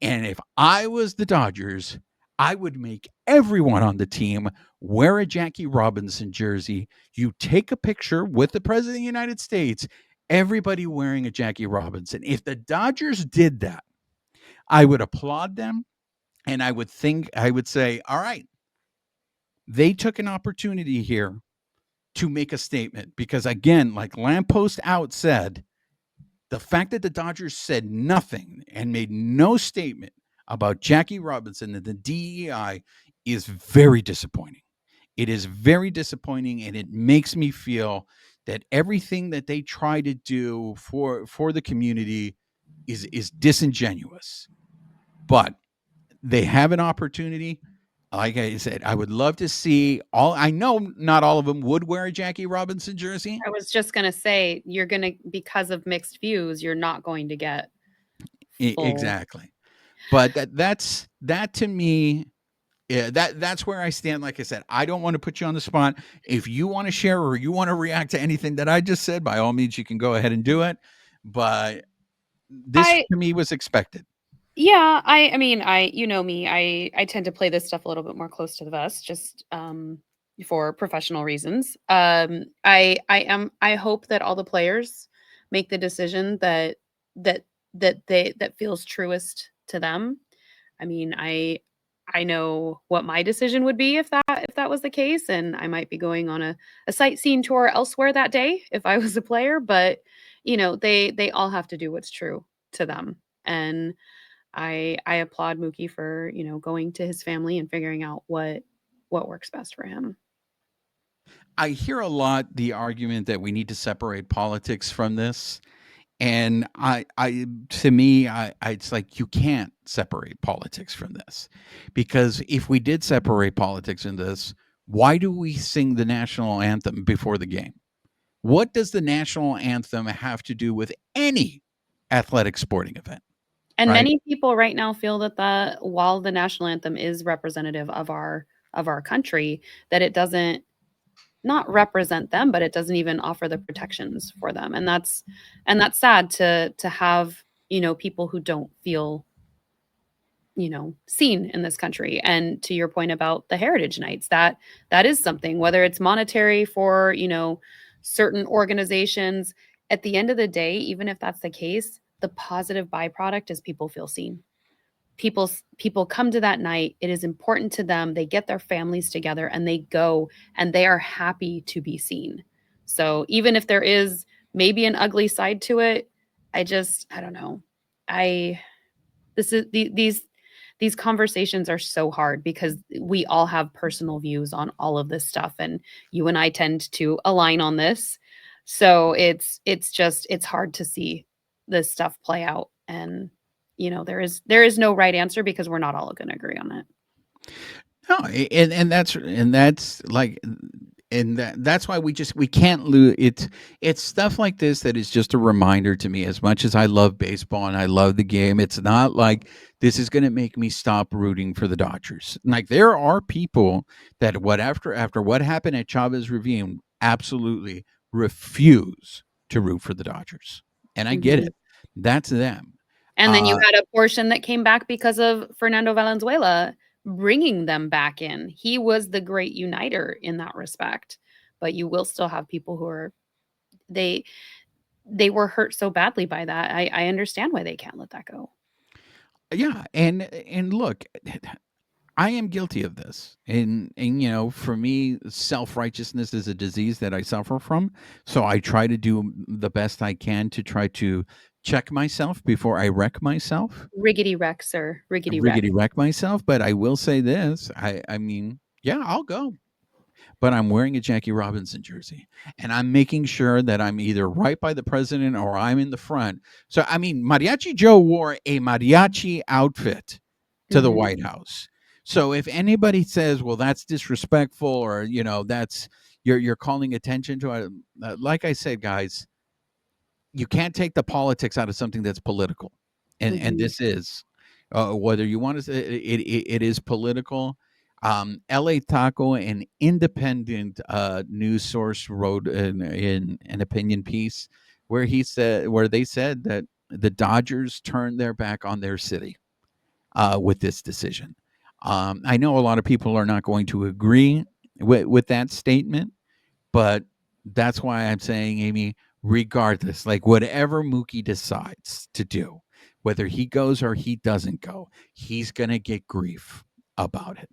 S1: And if I was the Dodgers, I would make everyone on the team wear a Jackie Robinson jersey. You take a picture with the President of the United States, everybody wearing a Jackie Robinson. If the Dodgers did that, I would applaud them, and I would say, all right, they took an opportunity here to make a statement. Because again, like Lamppost Out said, the fact that the Dodgers said nothing and made no statement about Jackie Robinson and the DEI is very disappointing. It is very disappointing, and it makes me feel that everything that they try to do for the community is disingenuous. But they have an opportunity. Like I said, I would love to see all. I know not all of them would wear a Jackie Robinson jersey.
S2: I was just gonna say, you're gonna, because of mixed views, you're not going to get full.
S1: Exactly. But that to me, yeah, that's where I stand. Like I said, I don't want to put you on the spot. If you want to share or you want to react to anything that I just said, by all means, you can go ahead and do it. But this
S2: I
S1: to me was expected.
S2: Yeah, I mean, you know me, I tend to play this stuff a little bit more close to the vest, just for professional reasons. I hope that all the players make the decision that that feels truest to them. I mean, I know what my decision would be if that was the case, and I might be going on a sightseeing tour elsewhere that day if I was a player, but they all have to do what's true to them. And I applaud Mookie for, going to his family and figuring out what works best for him.
S1: I hear a lot the argument that we need to separate politics from this. And to me, it's like you can't separate politics from this, because if we did separate politics in this, why do we sing the national anthem before the game? What does the national anthem have to do with any athletic sporting event?
S2: And
S1: Right?
S2: many people right now feel that while the national anthem is representative of our country, that it doesn't not represent them, but it doesn't even offer the protections for them. And that's sad to have, people who don't feel, seen in this country. And to your point about the heritage nights, that is something, whether it's monetary for, certain organizations, at the end of the day, even if that's the case, the positive byproduct is people feel seen. People come to that night. It is important to them. They get their families together and they go, and they are happy to be seen. So even if there is maybe an ugly side to it, I don't know. These conversations are so hard because we all have personal views on all of this stuff, and you and I tend to align on this. So it's hard to see this stuff play out. And there is no right answer because we're not all going to agree on it.
S1: No, that's like, and that's why we can't lose. It's stuff like this that is just a reminder to me. As much as I love baseball and I love the game, it's not like this is going to make me stop rooting for the Dodgers. Like, there are people that after what happened at Chavez Ravine, absolutely refuse to root for the Dodgers, and I get it. That's them.
S2: And then you had a portion that came back because of Fernando Valenzuela bringing them back in. He was the great uniter in that respect. But you will still have people who are they were hurt so badly by that. I understand why they can't let that go.
S1: Yeah, and look, I am guilty of this. And for me, self-righteousness is a disease that I suffer from. So I try to do the best I can to try to check myself before I wreck myself.
S2: Riggedy wreck, sir. Riggedy
S1: wreck myself. But I will say this. I mean, yeah, I'll go. but I'm wearing a Jackie Robinson jersey, and I'm making sure that I'm either right by the president or I'm in the front. So, I mean, Mariachi Joe wore a mariachi outfit to the
S2: Mhm.
S1: White House. So if anybody says, "Well, that's disrespectful," or that's you're calling attention to it, like I said, guys, you can't take the politics out of something that's political, and
S2: Mhm.
S1: this is whether you want to say it is political. LA Taco, an independent news source, wrote in an opinion piece where they said that the Dodgers turned their back on their city with this decision. I know a lot of people are not going to agree with that statement, but that's why I'm saying, Amy, regardless, like whatever Mookie decides to do, whether he goes or he doesn't go, he's going to get grief about it.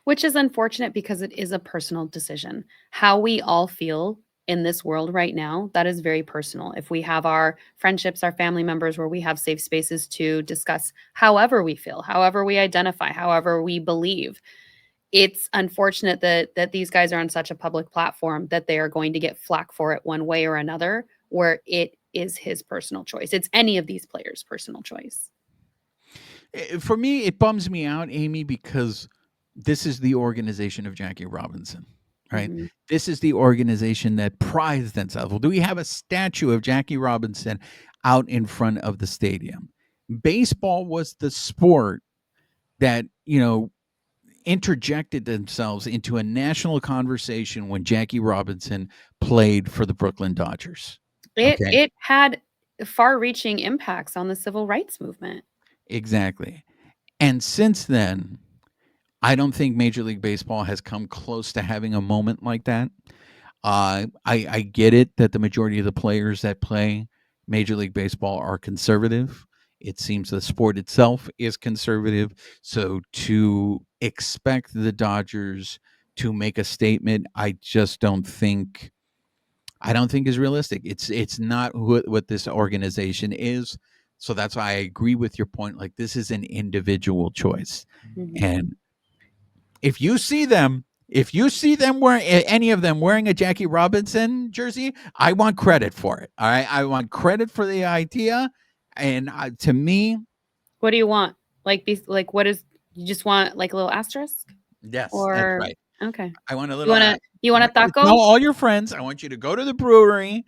S2: Which is unfortunate because it is a personal decision. How we all feel in this world right now, that is very personal. If we have our friendships, our family members where we have safe spaces to discuss however we feel, however we identify, however we believe, it's unfortunate that these guys are on such a public platform that they are going to get flack for it one way or another, where it is his personal choice. It's any of these players' personal choice.
S1: For me, it bums me out, Amy, because this is the organization of Jackie Robinson, right?
S2: Mhm.
S1: This is the organization that prides themselves. Well, do we have a statue of Jackie Robinson out in front of the stadium? Baseball was the sport that, interjected themselves into a national conversation when Jackie Robinson played for the Brooklyn Dodgers. Okay.
S2: It had far-reaching impacts on the civil rights movement.
S1: Exactly. And since then, I don't think Major League Baseball has come close to having a moment like that. I get it that the majority of the players that play Major League Baseball are conservative. It seems the sport itself is conservative. So to expect the Dodgers to make a statement, I just don't think. I don't think is realistic. It's not what this organization is. So that's why I agree with your point. Like this is an individual choice,
S2: Mhm.
S1: and if you see them wearing any of them wearing a Jackie Robinson jersey, I want credit for it. All right, I want credit for the idea, and to me,
S2: What do you want? Like, what is you just want, like, a little asterisk?
S1: yes, that's
S2: Or
S1: right.
S2: okay.
S1: I want a
S2: You
S1: little.
S2: want
S1: I
S2: a
S1: want you to tell
S2: taco?
S1: all your friends. I want you to go to the brewery.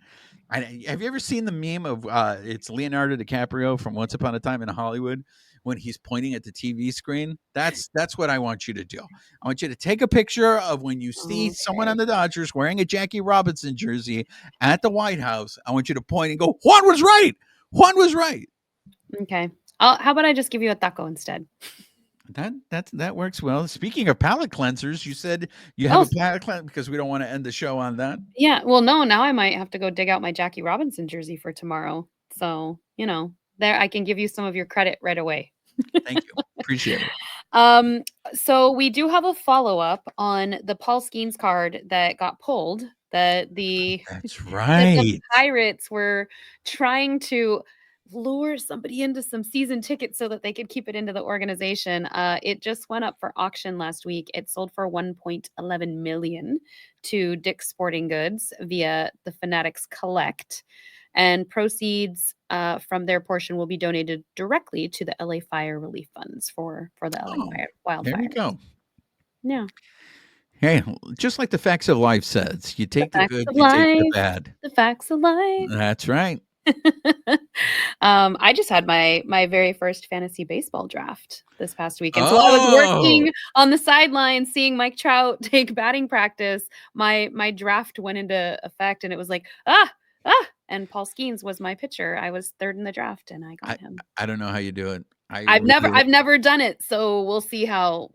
S1: Have you ever seen the meme of it's Leonardo DiCaprio from Once Upon a Time in Hollywood when he's pointing at the TV screen? That's what I want you to do. I want you to take a picture of when you see someone on
S2: Okay.
S1: the Dodgers wearing a Jackie Robinson jersey at the White House. I want you to point and go, Juan was right. Juan was right.
S2: Okay. How about I just give you a taco instead?
S1: That works well. Speaking of palate cleansers, you said you have
S2: Oh,
S1: a palate cleanser because we don't want to end the show on that.
S2: yeah. Well, no, now I might have to go dig out my Jackie Robinson jersey for tomorrow. So, there I can give you some of your credit right away.
S1: Thank you. Appreciate it.
S2: Um, so we do have a follow-up on the Paul Skeens card that got pulled, that the
S1: That's
S2: that the
S1: right.
S2: Pirates were trying to lure somebody into some season tickets so that they could keep it into the organization. It just went up for auction last week. It sold for 1.11 million to Dick's Sporting Goods via the Fanatics Collect, and proceeds from their portion will be donated directly to the LA Fire Relief Funds for the LA
S1: Oh,
S2: fire
S1: there we
S2: wildfires.
S1: go.
S2: Yeah,
S1: Hey, just like the facts of life says, you
S2: the
S1: take the
S2: facts
S1: good,
S2: of
S1: you take the
S2: life.
S1: bad.
S2: The facts of life.
S1: That's right.
S2: I just had my very first fantasy baseball draft this past weekend. So I was
S1: Oh,
S2: working on the sidelines, seeing Mike Trout take batting practice. My draft went into effect, and it was like and Paul Skeens was my pitcher. I was third in the draft, and I
S1: I
S2: got him.
S1: I don't know how you do it.
S2: I've never done it, so we'll see how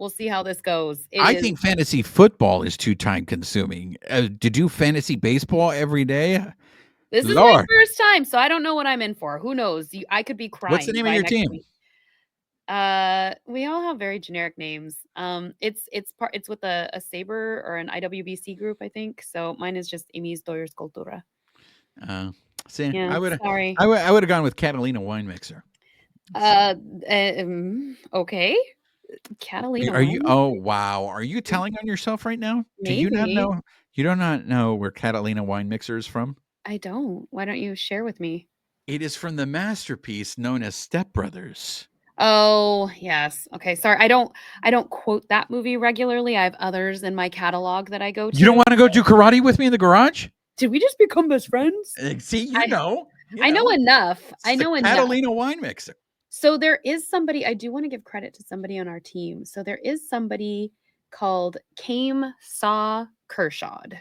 S2: this goes. It
S1: I
S2: is
S1: think fantasy football is too time consuming. To do fantasy baseball every day,
S2: This is my
S1: Lord,
S2: first time, so I don't know what I'm in for. Who knows? I could be
S1: what's the
S2: crying
S1: name of
S2: by
S1: your
S2: next
S1: team?
S2: week. We all have very generic names. It's with a Saber or an IWBC group, I think. So mine is just Amy's Doyers Cultura.
S1: Uh, see,
S2: Yeah, sorry.
S1: I would have gone with Catalina Wine Mixer.
S2: Uh, okay. Catalina.
S1: Are you?
S2: wine?
S1: Oh, wow. Are you telling on yourself right now? Do you not
S2: Maybe.
S1: know? You do not know where Catalina wine mixer is from?
S2: I don't. Why don't you share with me?
S1: It is from the masterpiece known as Step Brothers.
S2: Oh, yes. Okay, sorry. I don't quote that movie regularly. I have others in my catalog that I go
S1: You don't
S2: to.
S1: want to go do karate with me in the garage?
S2: Did we just become best friends?
S1: See, you
S2: I
S1: know.
S2: I know enough.
S1: It's
S2: I
S1: the
S2: know enough.
S1: Catalina wine mixer.
S2: So there is somebody, I do want to give credit to somebody on our team. So there is somebody called Came Saw Kershawed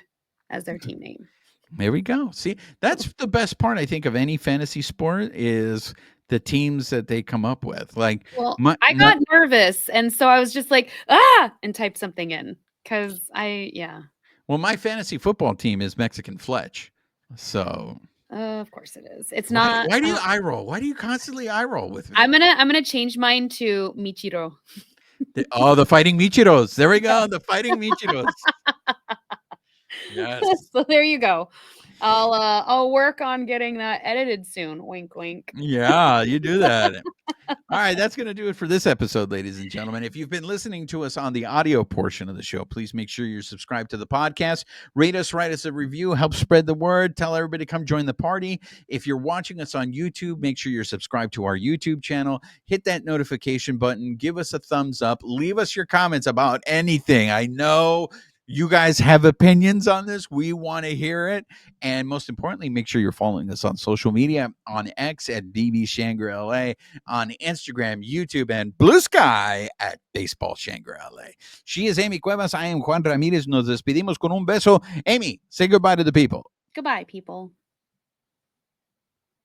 S2: as their team name.
S1: There we go. See, that's the best part, I think, of any fantasy sport is the teams that they come up with. Like,
S2: Well, I got nervous, and so I was just like, and typed something in because
S1: well, my fantasy football team is Mexican Fletch. So
S2: of course it is. It's
S1: why,
S2: not.
S1: why do you eye roll? Why do you constantly eye roll with me?
S2: I'm gonna change mine to Michiro.
S1: The Fighting Michiros. There we go. The Fighting Michiros. Yes.
S2: So there you go. I'll work on getting that edited soon. Wink, wink.
S1: Yeah, you do that. All right, that's going to do it for this episode, ladies and gentlemen. If you've been listening to us on the audio portion of the show, please make sure you're subscribed to the podcast. Rate us, write us a review, help spread the word, tell everybody to come join the party. If you're watching us on YouTube, make sure you're subscribed to our YouTube channel. Hit that notification button, give us a thumbs up, leave us your comments about anything. I know you guys have opinions on this. We want to hear it. And most importantly, make sure you're following us on social media, on X at BB Shangri-La, on Instagram, YouTube, and Bluesky at Baseball Shangri-La. She is Amie Cuevas. I am Juan Ramirez. Nos despedimos con un beso. Amie, say goodbye to the people.
S2: Goodbye, people.